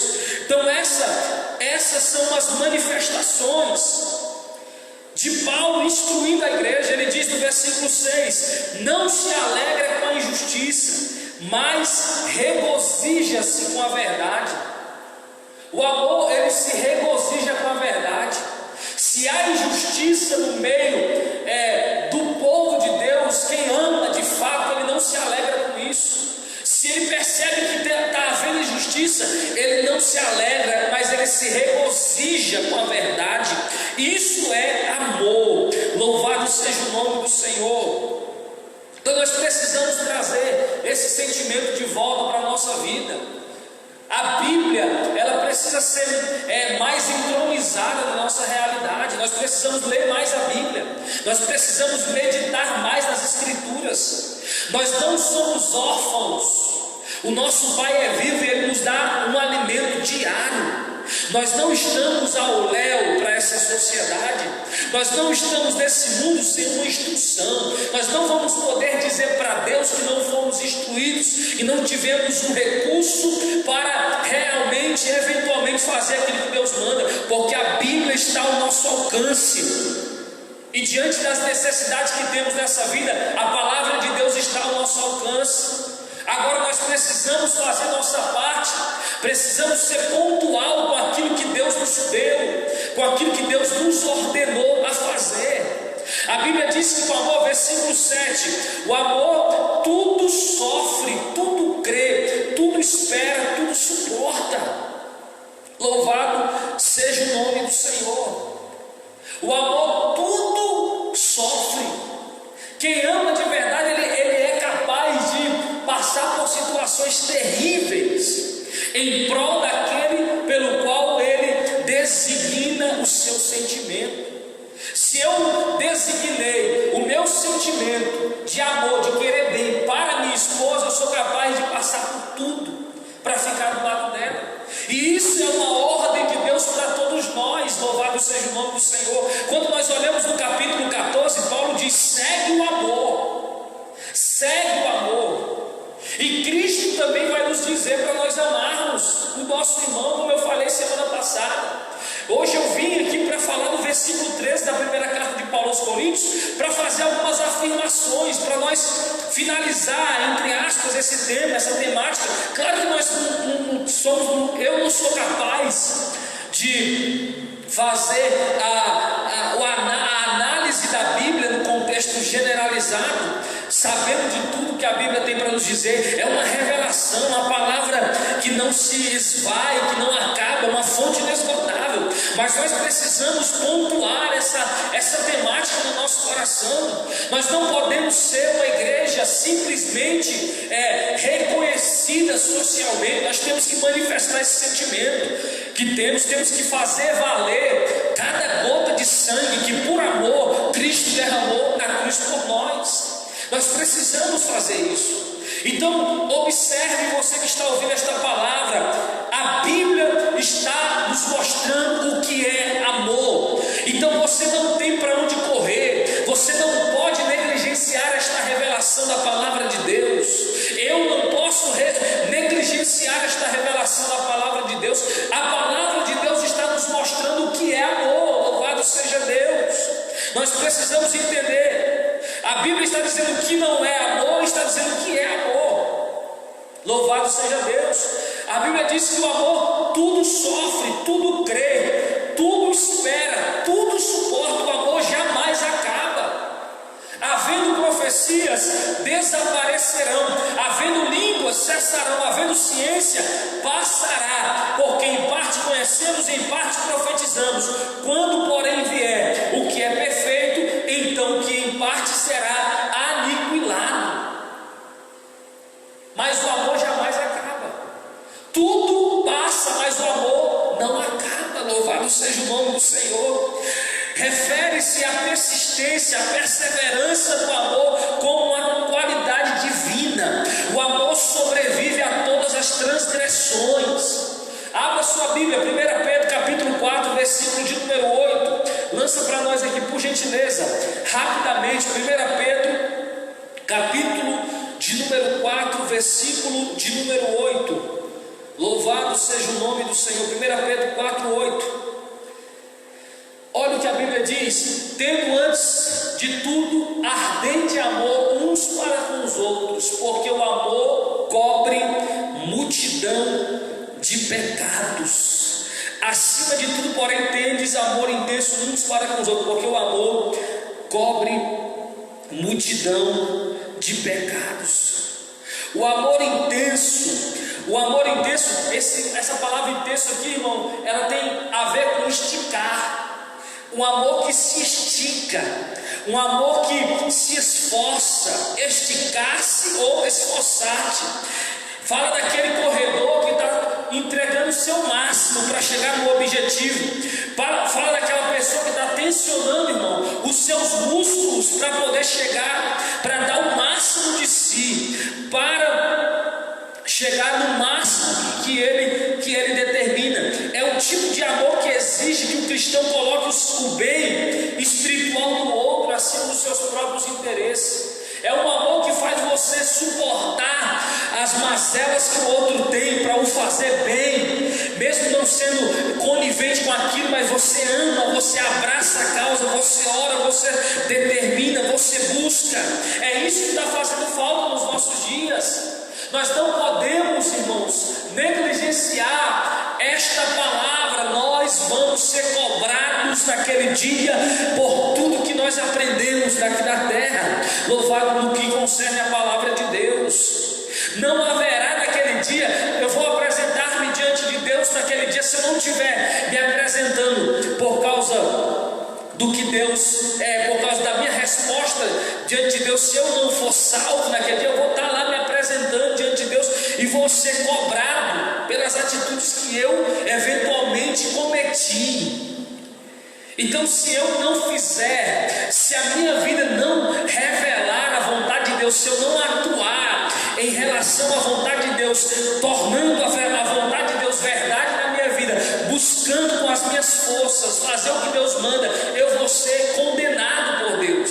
Então essas são as manifestações de Paulo instruindo a igreja. Ele diz no versículo 6: não se alegra com a injustiça, mas regozija-se com a verdade. O amor, ele se regozija com a verdade. Se há injustiça no meio do povo de Deus, quem ama de fato, ele não se alegra com isso. Se ele percebe que está havendo injustiça, ele não se alegra, mas ele se regozija com a verdade. Isso é amor. Louvado seja o nome do Senhor. Então nós precisamos trazer esse sentimento de volta para a nossa vida. A Bíblia, ela precisa ser mais entronizada na nossa realidade. Nós precisamos ler mais a Bíblia. Nós precisamos meditar mais nas Escrituras. Nós não somos órfãos. O nosso Pai é vivo e Ele nos dá um alimento diário. Nós não estamos ao léu para essa sociedade. Nós não estamos nesse mundo sem uma instrução. Nós não vamos poder dizer para Deus que não fomos instruídos e não tivemos um recurso para realmente, eventualmente fazer aquilo que Deus manda, porque a Bíblia está ao nosso alcance. E diante das necessidades que temos nessa vida, a palavra de Deus está ao nosso alcance. Agora nós precisamos fazer nossa parte, precisamos ser pontual com aquilo que Deus nos deu, com aquilo que Deus nos ordenou a fazer. A Bíblia diz que o amor, versículo 7, o amor tudo sofre, tudo crê, tudo espera, tudo suporta. Louvado seja o nome do Senhor. O amor tudo sofre. Quem ama de verdade, ele é capaz de passar por situações terríveis em prol daquele pelo qual ele designa o seu sentimento. Se eu designei o meu sentimento de amor, de querer bem para minha esposa, eu sou capaz de passar por tudo para ficar do lado dela. E isso é uma ordem de Deus para todos nós. Louvado seja o nome do Senhor. Quando nós olhamos no capítulo 14, Paulo diz: segue o amor, segue o amor. E Cristo também vai nos dizer para nós amarmos o nosso irmão, como eu falei semana passada. Hoje eu vim aqui para falar do versículo 13 da primeira carta de Paulo aos Coríntios, para fazer algumas afirmações, para nós finalizar, entre aspas, esse tema, essa temática. Claro que nós eu não sou capaz de fazer a análise da Bíblia no contexto generalizado, sabendo de tudo que a Bíblia tem para nos dizer. É uma revelação, uma palavra que não se esvai, que não acaba, uma fonte inesgotável. Mas nós precisamos pontuar essa temática no nosso coração. Nós não podemos ser uma igreja simplesmente reconhecida socialmente. Nós temos que manifestar esse sentimento que temos que fazer valer cada gota de sangue que por amor Cristo derramou na cruz por nós. Nós precisamos fazer isso. Então observe, você que está ouvindo esta palavra, a Bíblia está nos mostrando o que é amor. Então você não tem para onde correr, você não pode negligenciar esta revelação da palavra de Deus. Eu não posso negligenciar esta revelação da palavra de Deus. A palavra de Deus está nos mostrando o que é amor. Louvado seja Deus. Nós precisamos entender. A Bíblia está dizendo que não é amor, está dizendo que é amor. Louvado seja Deus. A Bíblia diz que o amor tudo sofre, tudo crê, tudo espera, tudo suporta. O amor jamais acaba. Havendo profecias, desaparecerão. Havendo línguas, cessarão. Havendo ciência, passará. Porque em parte conhecemos, em parte profetizamos. Quando, porém, vier o que é perfeito, então o que em parte será aniquilado. Mas o amor jamais acaba. Tudo passa, mas o amor não acaba. Louvado seja o nome do Senhor. Refere-se à persistência, à perseverança do amor como uma qualidade divina. O amor sobrevive a todas as transgressões. Abra sua Bíblia, 1 Pedro capítulo 4, versículo de número 8. Lança para nós aqui, por gentileza. número 4, versículo de número 8. Louvado seja o nome do Senhor. 1 Pedro 4, 8. Olha o que a Bíblia diz: tendo antes de tudo ardente amor uns para com os outros, porque o amor cobre multidão de pecados. Acima de tudo, porém, tendes amor intenso uns para com os outros, porque o amor cobre multidão de pecados. O amor intenso, essa palavra intenso aqui, irmão, ela tem a ver com esticar. Um amor que se estica, um amor que se esforça, esticar-se ou esforçar-te. Fala daquele corredor que está entregando o seu máximo para chegar no objetivo. Fala daquela pessoa que está tensionando, irmão, os seus músculos para poder chegar, para dar o máximo de si, para chegar no máximo que ele determina. É um tipo de amor que exige que o cristão coloque o bem espiritual do outro acima dos seus próprios interesses. É um amor que faz você suportar as mazelas que o outro tem para o fazer bem, mesmo não sendo conivente com aquilo, mas você ama, você abraça a causa, você ora, você determina, você busca. É isso que está fazendo falta nos nossos dias. Nós não podemos, irmãos, negligenciar esta palavra. Nós vamos ser cobrados naquele dia por tudo que nós aprendemos daqui da terra, louvado no que concerne a palavra de Deus. Não haverá naquele dia, eu vou apresentar-me diante de Deus naquele dia, se eu não estiver me apresentando por causa do que Deus por causa da minha resposta diante de Deus. Se eu não for salvo naquele dia, eu vou estar lá me apresentando diante de Deus e vou ser cobrado pelas atitudes que eu eventualmente cometi. Então, se eu não fizer, se a minha vida não revelar a vontade de Deus, se eu não atuar em relação à vontade de Deus, tornando a vontade de Deus verdade na minha vida, buscando com as minhas forças fazer o que Deus manda, eu vou ser condenado por Deus.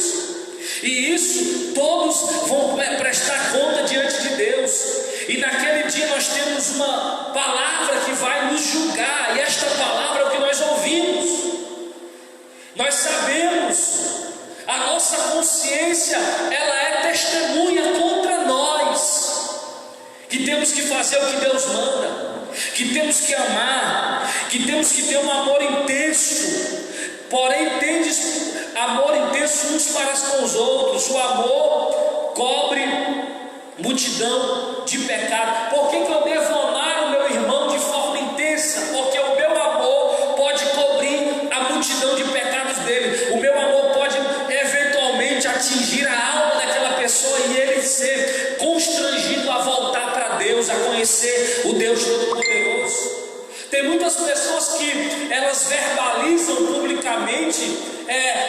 E isso todos vão prestar conta diante de Deus. E naquele dia nós temos uma palavra que vai nos julgar, e esta palavra é o que nós ouvimos. Nós sabemos, a nossa consciência, ela é testemunha contra nós, que temos que fazer o que Deus manda, que temos que amar, que temos que ter um amor intenso. Porém, tendes amor intenso uns para com os outros. O amor cobre multidão de pecado. Por que eu devo amar o meu irmão de forma intensa? Porque o meu amor pode cobrir a multidão de pecados dele. O meu amor pode eventualmente atingir a alma daquela pessoa e ele ser constrangido a voltar para Deus, a conhecer o Deus Todo-Poderoso. Tem muitas pessoas que elas verbalizam publicamente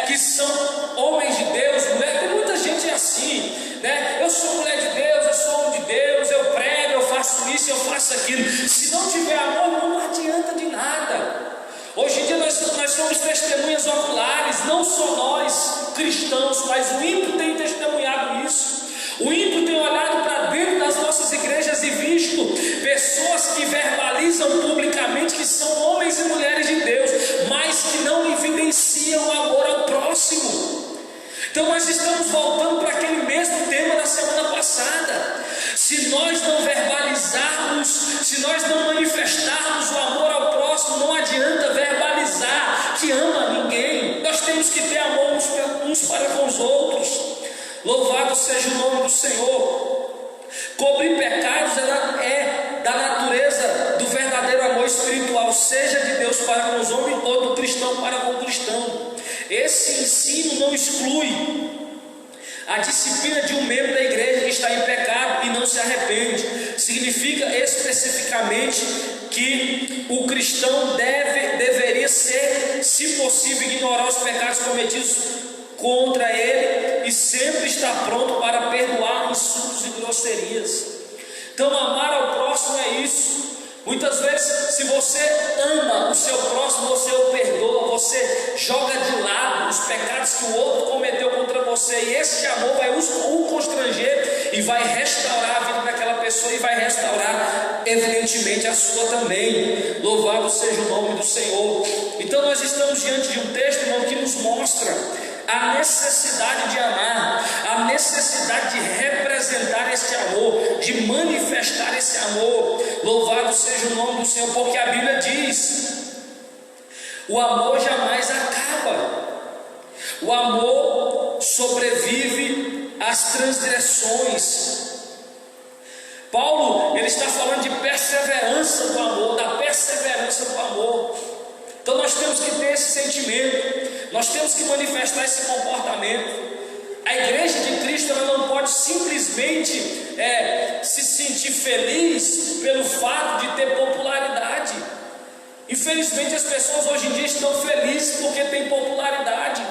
que são homens de Deus, mulher. Tem muita gente assim, né? Eu sou mulher de Deus, eu sou homem de Deus, eu prego, eu faço isso, eu faço aquilo. Se não tiver amor, não adianta de nada. Hoje em dia nós somos testemunhas oculares, não só nós cristãos, mas o ímpio tem testemunhado isso. O ímpio tem olhado para dentro das nossas igrejas e visto pessoas que verbalizam publicamente que são homens e mulheres de Deus, mas que não evidenciam o amor ao próximo. Então nós estamos voltando para aquele mesmo tema da semana passada. Se nós não verbalizarmos, se nós não manifestarmos o amor ao próximo, não adianta verbalizar que ama ninguém. Nós temos que ter amor uns para com os outros. Louvado seja o nome do Senhor. Cobrir pecados é da natureza do verdadeiro amor espiritual, seja de Deus para com os homens ou do cristão para com o cristão. Esse ensino não exclui a disciplina de um membro da igreja que está em pecado e não se arrepende. Significa especificamente que o cristão deveria ser, se possível, ignorar os pecados cometidos contra ele e sempre estar pronto para perdoar insultos e grosserias. Então, amar ao próximo é isso. Muitas vezes, se você ama o seu próximo, você o perdoa, você joga de lado os pecados que o outro cometeu contra você, e esse amor vai o constranger e vai restaurar a vida daquela pessoa e vai restaurar, evidentemente, a sua também. Louvado seja o nome do Senhor. Então nós estamos diante de um texto, irmão, que nos mostra a necessidade de amar, a necessidade de representar esse amor, de manifestar esse amor. Louvado seja o nome do Senhor, porque a Bíblia diz: o amor jamais acaba, o amor sobrevive às transgressões. Paulo, ele está falando de perseverança do amor, da perseverança do amor. Então nós temos que ter esse sentimento, nós temos que manifestar esse comportamento. A igreja de Cristo, ela não pode simplesmente se sentir feliz pelo fato de ter popularidade. Infelizmente as pessoas hoje em dia estão felizes porque tem popularidade.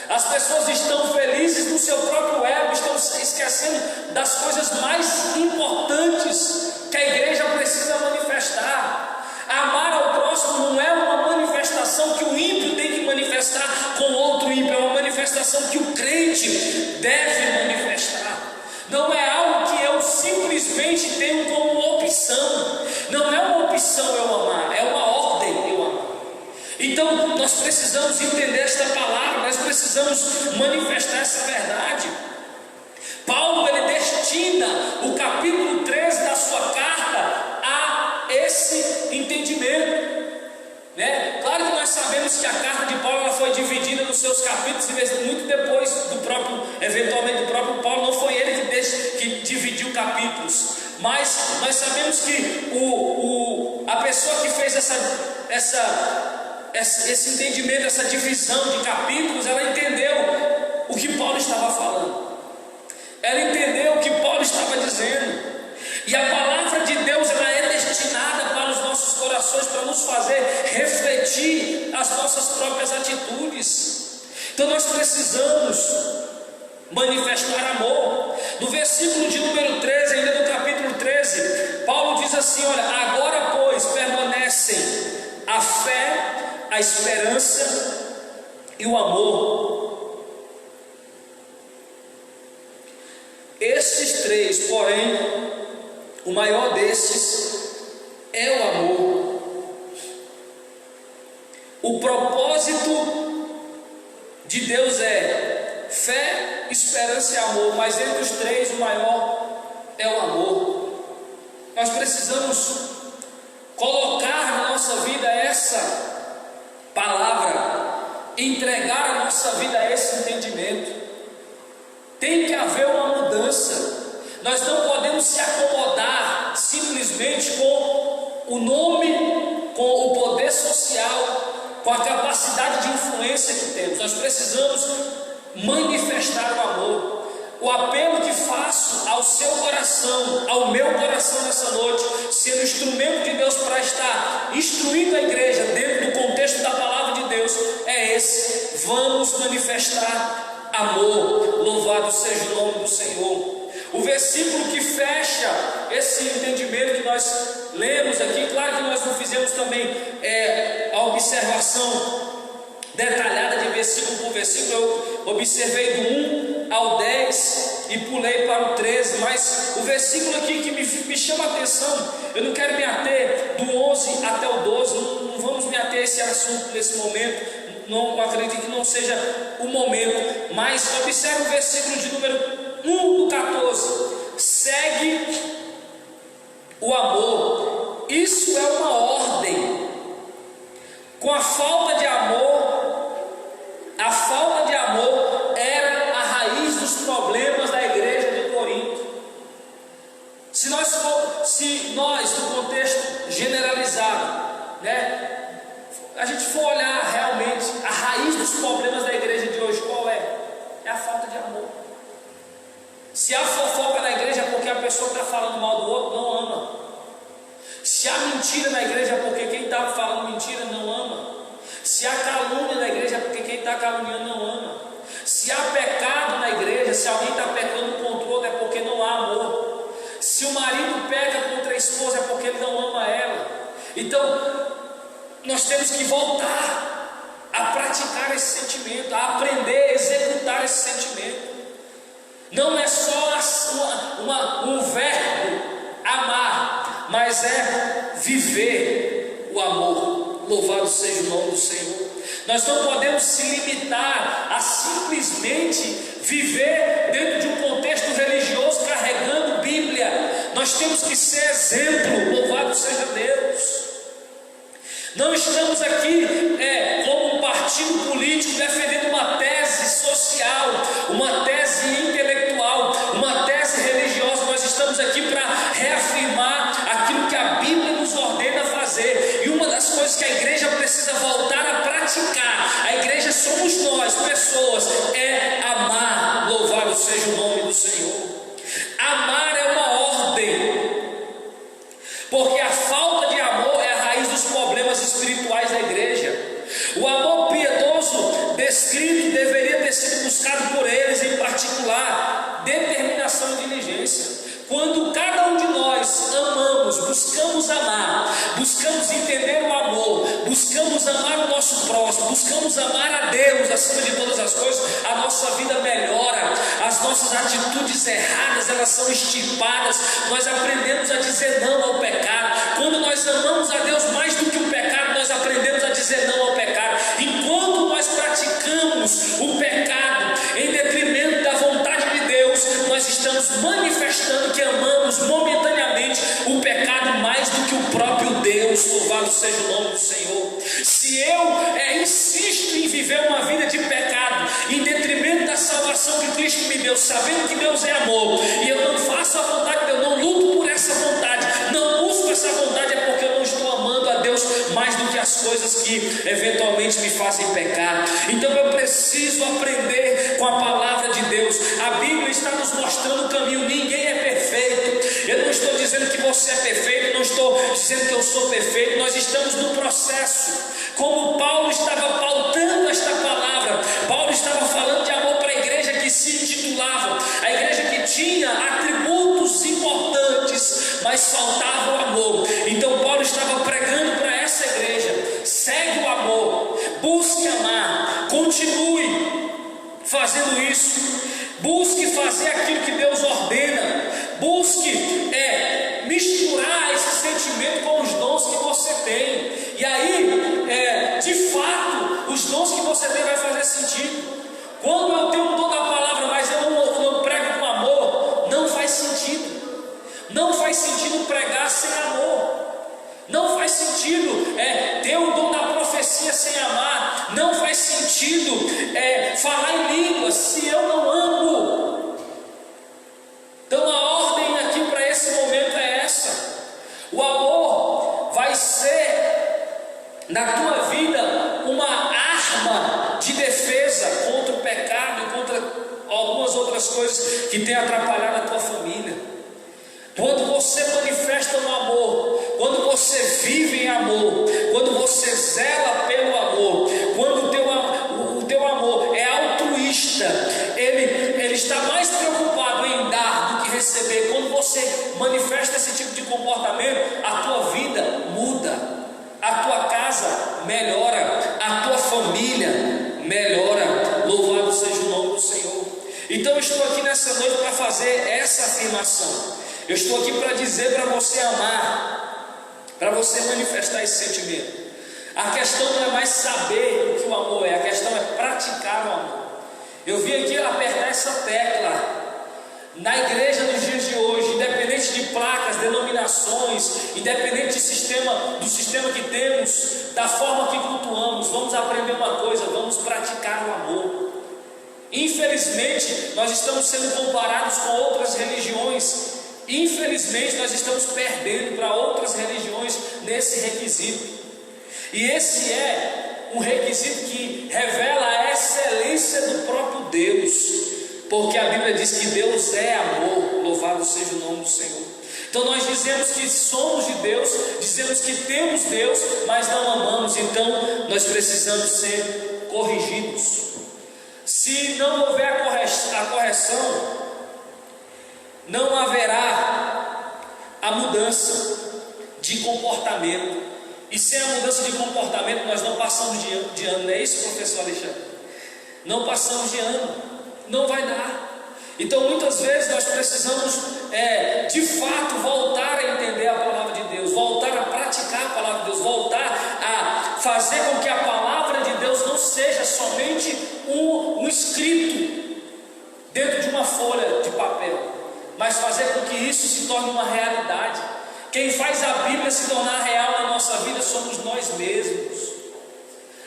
As pessoas estão felizes no seu próprio ego, estão esquecendo das coisas mais importantes que a igreja precisa manifestar. Amar ao próximo não é uma manifestação que o ímpio tem que manifestar com outro ímpio, é uma manifestação que o crente deve manifestar. Não é algo que eu simplesmente tenho como opção. Não é uma opção eu amar, é uma ordem eu amar. Então nós precisamos entender esta palavra, nós precisamos manifestar essa verdade. Paulo, ele destina o capítulo 13 da sua carta a esse entendimento, né? Claro que nós sabemos que a carta de Paulo, ela foi dividida nos seus capítulos muito depois eventualmente do próprio Paulo. Não foi ele que dividiu capítulos, mas nós sabemos que a pessoa que fez esse entendimento, essa divisão de capítulos, ela entendeu o que Paulo estava falando, ela entendeu o que Paulo estava dizendo. E a palavra de Deus, ela é destinada para os nossos corações, para nos fazer refletir as nossas próprias atitudes. Então nós precisamos manifestar amor. No versículo de número 13, ainda no capítulo 13, Paulo diz assim: olha, agora pois permanecem a fé, a esperança e o amor. Estes três, porém, o maior destes é o amor. O propósito de Deus é fé, esperança e amor, mas entre os três o maior é o amor. Nós precisamos colocar na nossa vida essa palavra, entregar a nossa vida a esse entendimento. Tem que haver uma mudança. Nós não podemos se acomodar simplesmente com o nome, com o poder social, com a capacidade de influência que temos. Nós precisamos manifestar o amor. O apelo que faço ao seu coração, ao meu coração nessa noite, sendo instrumento de Deus para estar instruindo a igreja dentro do contexto da palavra de Deus, é esse: vamos manifestar amor. Louvado seja o nome do Senhor. O versículo que fecha esse entendimento que nós lemos aqui, claro que nós não fizemos também a observação detalhada de versículo por versículo, eu observei do 1 ao 10 e pulei para o 13, mas o versículo aqui que me chama a atenção, eu não quero me ater do 11 até o 12, não vamos me ater a esse assunto nesse momento, não acredito que não seja o momento, mas observe o versículo de número 1 do 14: segue o amor. Isso é uma ordem. Com a falta de amor era a raiz dos problemas da igreja de Corinto. Se nós no contexto generalizado, né, a gente for olhar realmente a raiz dos problemas da igreja de hoje, qual é? É a falta de amor. Se há fofoca na igreja é porque a pessoa está falando mal do outro, não ama. Se há mentira na igreja é porque quem está falando mentira não ama. Se há calúnia na igreja é porque quem está caluniando não ama. Se há pecado na igreja, se alguém está pecando contra o outro é porque não há amor. Se o marido peca contra a esposa é porque ele não ama ela. Então nós temos que voltar a praticar esse sentimento, a aprender a executar esse sentimento. Não é só um verbo amar, mas é viver o amor. Louvado seja o nome do Senhor. Nós não podemos se limitar a simplesmente viver dentro de um contexto religioso carregando Bíblia. Nós temos que ser exemplo. Louvado seja Deus. Não estamos aqui como um partido político defendendo uma tese social, uma tese intelectual, uma tese religiosa. Nós estamos aqui para reafirmar aquilo que a Bíblia nos ordena fazer. E uma das coisas que a igreja precisa voltar a praticar, a igreja somos nós, pessoas, é amar. Louvado seja o nome do Senhor. Amar é uma ordem, porque a falta de amor é a raiz dos problemas espirituais da igreja. O amor piedoso descrito deveria ter sido buscado por eles, em particular, determinação e diligência. Quando cada um de nós amamos, buscamos amar, buscamos entender o amor, buscamos amar o nosso próximo, buscamos amar a Deus acima de todas as coisas, a nossa vida melhora, as nossas atitudes erradas, elas são extirpadas, nós aprendemos a dizer não ao pecado. Quando nós amamos a Deus mais do que o pecado, nós aprendemos a dizer não ao pecado. Enquanto nós praticamos o pecado em detrimento da vontade de Deus, nós estamos manifestando que amamos momentaneamente o pecado mais do que o próprio Deus. Louvado seja o nome do Senhor. Se eu insisto em viver uma vida de pecado em detrimento da salvação que Cristo me deu, sabendo que Deus é amor, e eu não faço a vontade de Deus, não luto por essa vontade, não busco essa vontade, é porque eu não estou amando a Deus mais do que as coisas que eventualmente me fazem pecar. Então eu preciso aprender com a palavra de Deus. A Bíblia está nos mostrando o caminho. Ninguém é perfeito. Eu não estou dizendo que você é perfeito, não estou dizendo que eu sou perfeito. Nós estamos no processo. Como Paulo estava pautando esta palavra, Paulo estava falando de amor para a igreja que se intitulava, a igreja que tinha atributos importantes, mas faltava o amor. Então Paulo estava pregando para essa igreja: segue o amor, busque amar, continue fazendo isso, busque fazer aquilo que Deus ordena, busque misturar esse sentimento com os dons que você tem, e aí de fato os dons que você tem vai fazer sentido. Quando eu tenho o dom da palavra, mas eu não prego com amor, não faz sentido. Não faz sentido pregar sem amor. Não faz sentido ter o dom da profecia sem amar. Não faz sentido falar em línguas se eu não amo. Então a ordem aqui para esse momento é essa: o amor vai ser na tua vida uma arma de defesa contra o pecado e contra algumas outras coisas que têm atrapalhado a tua família. Quando você manifesta o amor, quando você vive em amor, quando você zela pelo amor, quando o teu amor é altruísta, ele está mais preocupado em dar do que receber. Quando você manifesta esse tipo de comportamento, a tua vida muda, a tua casa melhora, a tua família melhora. Louvado seja o nome do Senhor. Então eu estou aqui nessa noite para fazer essa afirmação. Eu estou aqui para dizer para você amar, para você manifestar esse sentimento. A questão não é mais saber o que o amor é, a questão é praticar o amor. Eu vim aqui apertar essa tecla. Na igreja nos dias de hoje, independente de placas, denominações, independente do sistema que temos, da forma que cultuamos, vamos aprender uma coisa: vamos praticar o amor. Infelizmente, nós estamos sendo comparados com outras religiões. Infelizmente, nós estamos perdendo para outras religiões nesse requisito. E esse é um requisito que revela a excelência do próprio Deus. Porque a Bíblia diz que Deus é amor. Louvado seja o nome do Senhor. Então nós dizemos que somos de Deus, dizemos que temos Deus, mas não amamos. Então nós precisamos ser corrigidos. Se não houver a correção, não haverá a mudança de comportamento. E sem a mudança de comportamento nós não passamos de ano. Não é isso, professor Alexandre? Não passamos de ano. Não vai dar. Então muitas vezes nós precisamos de fato voltar a entender a palavra de Deus, voltar a praticar a palavra de Deus, voltar a fazer com que a palavra de Deus não seja somente um escrito dentro de uma folha de papel, mas fazer com que isso se torne uma realidade. Quem faz a Bíblia se tornar real na nossa vida somos nós mesmos.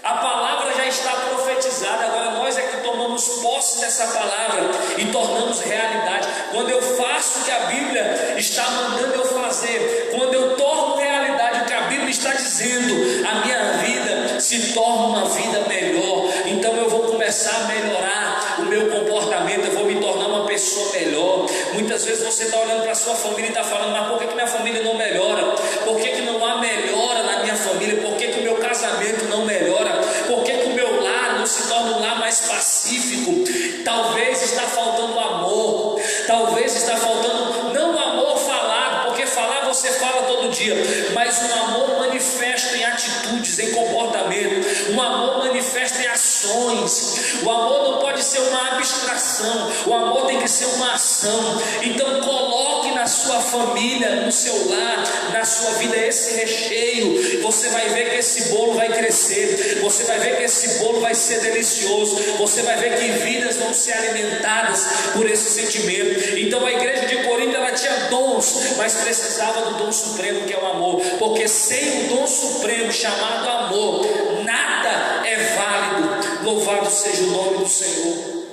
A palavra já está profetizada, agora nós é que tomamos posse dessa palavra e tornamos realidade. Quando eu faço o que a Bíblia está mandando eu fazer, quando eu torno realidade o que a Bíblia está dizendo, a minha vida se torna uma vida melhor. Então eu vou começar a melhorar o meu comportamento, eu vou me tornar uma pessoa melhor. Muitas vezes você está olhando para a sua família e está falando: mas por que minha família não melhora? Por que não há melhora na minha família? Por que o meu casamento não melhora? Por que o meu lar não se torna um lar mais pacífico? Talvez está faltando amor, talvez está faltando, não amor falado, porque falar você fala todo dia, mas um amor manifesto em atitudes, em comportamento, um amor manifesto em ações. O amor não pode ser uma abstração, o amor tem que ser uma ação. Então coloque na sua família, no seu lar, na sua vida esse recheio. Você vai ver que esse bolo vai crescer, você vai ver que esse bolo vai ser delicioso, você vai ver que vidas vão ser alimentadas por esse sentimento. Então a igreja de Corinto, ela tinha dons, mas precisava do dom supremo, que é o amor, porque sem o dom supremo chamado amor, nada é válido. Louvado seja o nome do Senhor.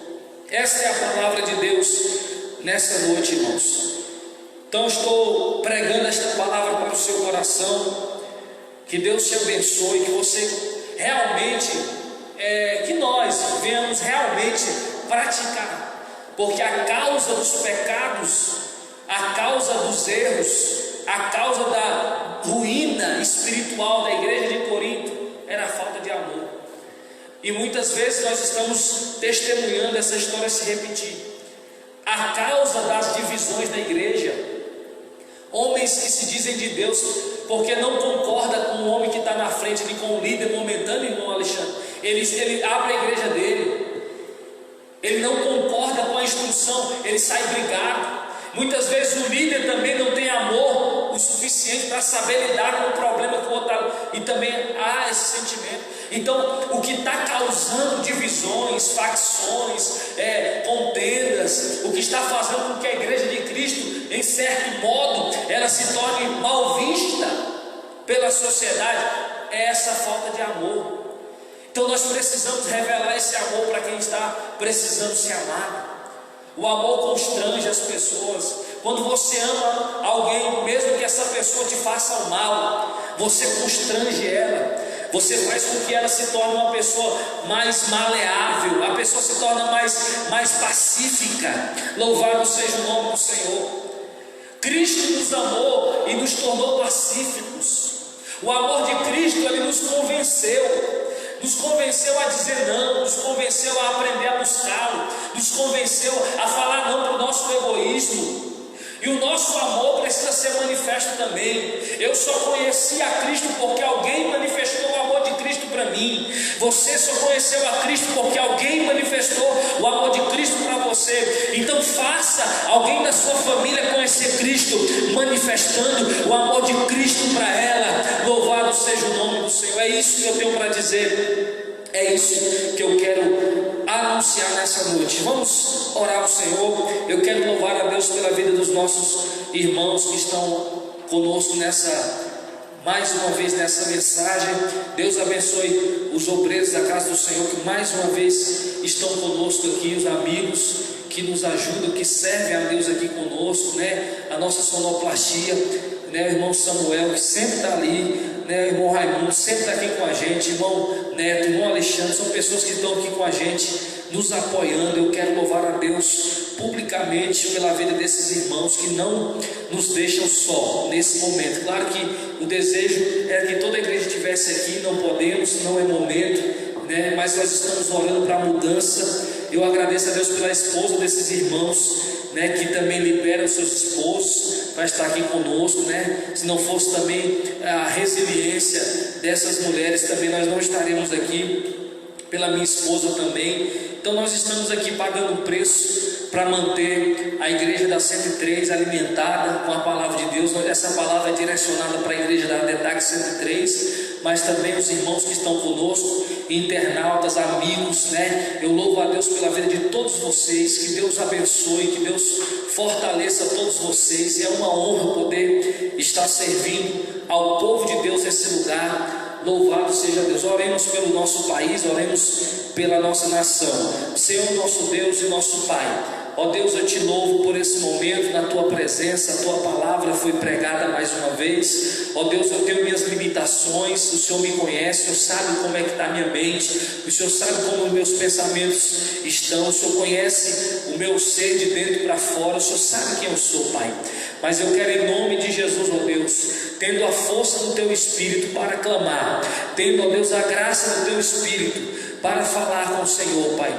Essa é a palavra de Deus nessa noite, irmãos. Então estou pregando esta palavra para o seu coração. Que Deus te abençoe, que você realmente, que nós venhamos realmente praticar, porque a causa dos pecados, a causa dos erros, a causa da ruína espiritual da igreja de Corinto era a falta de amor. E muitas vezes nós estamos testemunhando essa história se repetir. A causa das divisões da igreja, homens que se dizem de Deus, porque não concorda com o homem que está na frente, ali, com o líder momentâneo, irmão Alexandre, ele abre a igreja dele, ele não concorda com a instrução, ele sai brigado. Muitas vezes o líder também não tem amor o suficiente para saber lidar com o problema que o outro está, e também há esse sentimento. Então o que está causando divisões, facções, contendas, o que está fazendo com que a igreja de Cristo, em certo modo, ela se torne mal vista pela sociedade, é essa falta de amor. Então nós precisamos revelar esse amor para quem está precisando ser amado. O amor constrange as pessoas. Quando você ama alguém, mesmo que essa pessoa te faça o mal, você constrange ela, você faz com que ela se torne uma pessoa mais maleável, a pessoa se torna mais pacífica. Louvado seja o nome do Senhor. Cristo nos amou e nos tornou pacíficos. O amor de Cristo, ele nos convenceu a dizer não, nos convenceu a aprender a buscá-lo, nos convenceu a falar não para o nosso egoísmo. E o nosso amor precisa ser manifesto também. Eu só conheci a Cristo porque alguém manifestou o amor de Cristo para mim. Você só conheceu a Cristo porque alguém manifestou o amor de Cristo para você. Então faça alguém da sua família conhecer Cristo, manifestando o amor de Cristo para ela. Louvado seja o nome do Senhor. É isso que eu tenho para dizer. É isso que eu quero anunciar nessa noite. Vamos orar ao Senhor. Eu quero louvar a Deus pela vida dos nossos irmãos que estão conosco mais uma vez nessa mensagem. Deus abençoe os obreiros da casa do Senhor que mais uma vez estão conosco aqui, os amigos que nos ajudam, que servem a Deus aqui conosco, né? A nossa sonoplastia, né? O irmão Samuel, que sempre está ali, né? O irmão Raimundo sempre está aqui com a gente, irmão Neto, irmão Alexandre, são pessoas que estão aqui com a gente, nos apoiando. Eu quero louvar a Deus publicamente pela vida desses irmãos que não nos deixam só nesse momento. Claro que o desejo é que toda a igreja estivesse aqui, não podemos, não é momento, né? Mas nós estamos orando para a mudança. Eu agradeço a Deus pela esposa desses irmãos, né, que também liberam seus esposos para estar aqui conosco, né? Se não fosse também a resiliência dessas mulheres, também nós não estaremos aqui. Pela minha esposa também. Então nós estamos aqui pagando o preço para manter a igreja da 103 alimentada com a palavra de Deus. Essa palavra é direcionada para a igreja da DETAC 103, mas também os irmãos que estão conosco, internautas, amigos, né? Eu louvo a Deus pela vida de todos vocês, que Deus abençoe, que Deus fortaleça todos vocês. E é uma honra poder estar servindo ao povo de Deus nesse lugar. Louvado seja Deus. Oremos pelo nosso país, oremos pela nossa nação. Senhor nosso Deus e nosso Pai, ó Deus, eu te louvo por esse momento na tua presença. A tua palavra foi pregada mais uma vez. Ó Deus, eu tenho minhas limitações, o Senhor me conhece, o Senhor sabe como é que está a minha mente, o Senhor sabe como os meus pensamentos estão, o Senhor conhece o meu ser de dentro para fora, o Senhor sabe quem eu sou, Pai. Mas eu quero, em nome de Jesus, ó Deus, tendo a força do teu Espírito para clamar, tendo, ó Deus, a graça do teu Espírito para falar com o Senhor, Pai.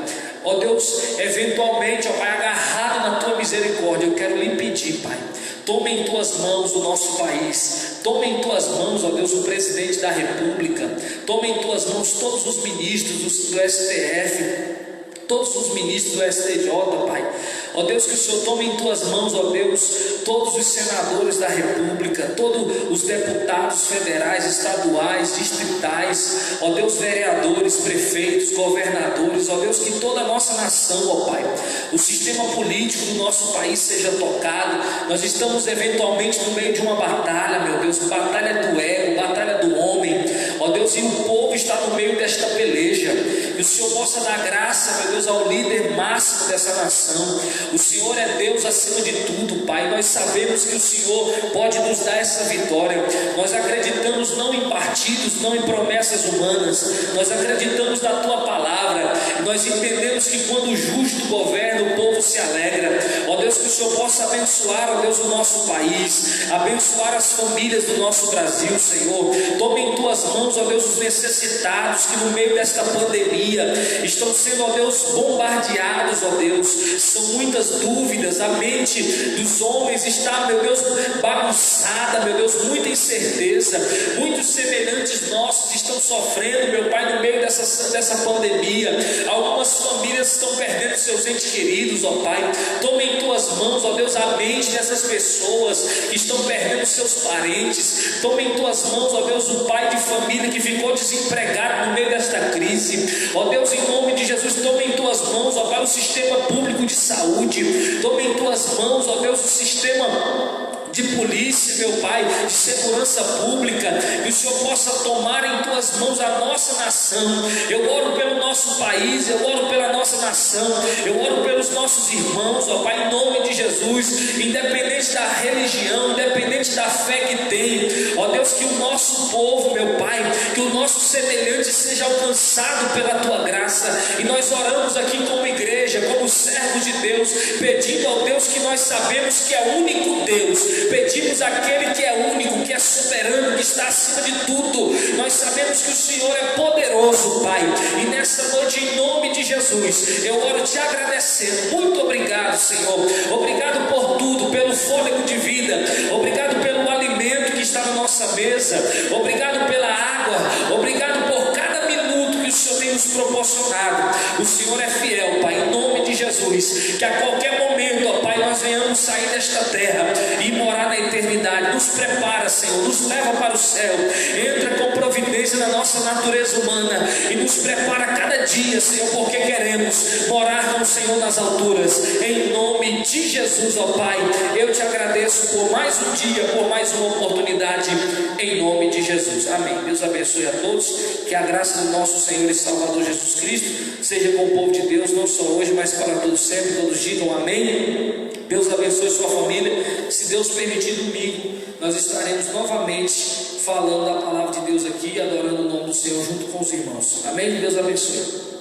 Ó Deus, eventualmente, ó Pai, agarrado na tua misericórdia, eu quero lhe pedir, Pai, tome em tuas mãos o nosso país, tome em tuas mãos, ó Deus, o presidente da República, tome em tuas mãos todos os ministros do STF, todos os ministros do STJ, Pai. Ó Deus, que o Senhor tome em tuas mãos, ó Deus, todos os senadores da República, todos os deputados federais, estaduais, distritais, ó Deus, vereadores, prefeitos, governadores, ó Deus, que toda a nossa nação, ó Pai, o sistema político do nosso país seja tocado. Nós estamos eventualmente no meio de uma batalha, meu Deus, batalha do ego, batalha do homem, ó Deus, e o povo está no meio desta peleja. Que o Senhor possa dar graça, meu Deus, ao líder máximo dessa nação. O Senhor é Deus acima de tudo, Pai. Nós sabemos que o Senhor pode nos dar essa vitória. Nós acreditamos não em partidos, não em promessas humanas. Nós acreditamos na Tua palavra. Nós entendemos que quando o justo governa, o povo se alegra. Ó Deus, que o Senhor possa abençoar, ó Deus, o nosso país, abençoar as famílias do nosso Brasil, Senhor. Tome em Tuas mãos, ó Deus, os necessitados que no meio desta pandemia estão sendo, ó Deus, bombardeados, ó Deus. São muitas dúvidas, a mente dos homens está, meu Deus, bagunçada, meu Deus, muita incerteza. Muitos semelhantes nossos estão sofrendo, meu Pai, no meio dessa pandemia. Algumas famílias estão perdendo seus entes queridos, ó Pai. Tome em Tuas mãos, ó Deus, a mente dessas pessoas que estão perdendo seus parentes. Tome em Tuas mãos, ó Deus, o pai de família que ficou desempregado no meio desta crise. Ó Deus, em nome de Jesus, tome em Tuas mãos, ó Pai, o sistema público de saúde. Tome em Tuas mãos, ó Deus, o sistema de polícia, meu Pai, de segurança pública. Que o Senhor possa tomar em Tuas mãos a nossa nação. Eu oro pelo nosso país, eu oro pela nossa nação, eu oro pelos nossos irmãos, ó Pai, em nome de Jesus, independente da religião, independente da fé que tem, ó Deus, que o nosso povo, meu Pai, que o nosso semelhante seja alcançado pela Tua graça. E nós oramos aqui como igreja, como servos de Deus, pedindo ao Deus que nós sabemos que é o único Deus. Pedimos àquele que é único, que é soberano, que está acima de tudo. Nós sabemos que o Senhor é poderoso, Pai. E nessa noite, em nome de Jesus, eu oro te agradecendo. Muito obrigado, Senhor. Obrigado por tudo, pelo fôlego de vida. Obrigado pelo alimento que está na nossa mesa. Obrigado pela água. Obrigado por cada minuto que o Senhor tem nos proporcionado. O Senhor é fiel, Pai, em nome de Jesus. Que a qualquer momento, ó Pai, nós venhamos sair desta terra e morar na eternidade. Nos prepara, Senhor, nos leva para o céu. Entra com providência na nossa natureza humana e nos prepara cada dia, Senhor, porque queremos morar com o Senhor nas alturas. Em nome de Jesus, ó Pai, eu te agradeço por mais um dia, por mais uma oportunidade, em nome de Jesus. Amém. Deus abençoe a todos. Que a graça do nosso Senhor e Salvador Jesus Cristo seja com o povo de Deus, não só hoje, mas para todos sempre. Todos digam amém. Deus abençoe sua família. Se Deus permitir, domingo nós estaremos novamente falando a palavra de Deus aqui, adorando o nome do Senhor junto com os irmãos. Amém? Deus abençoe.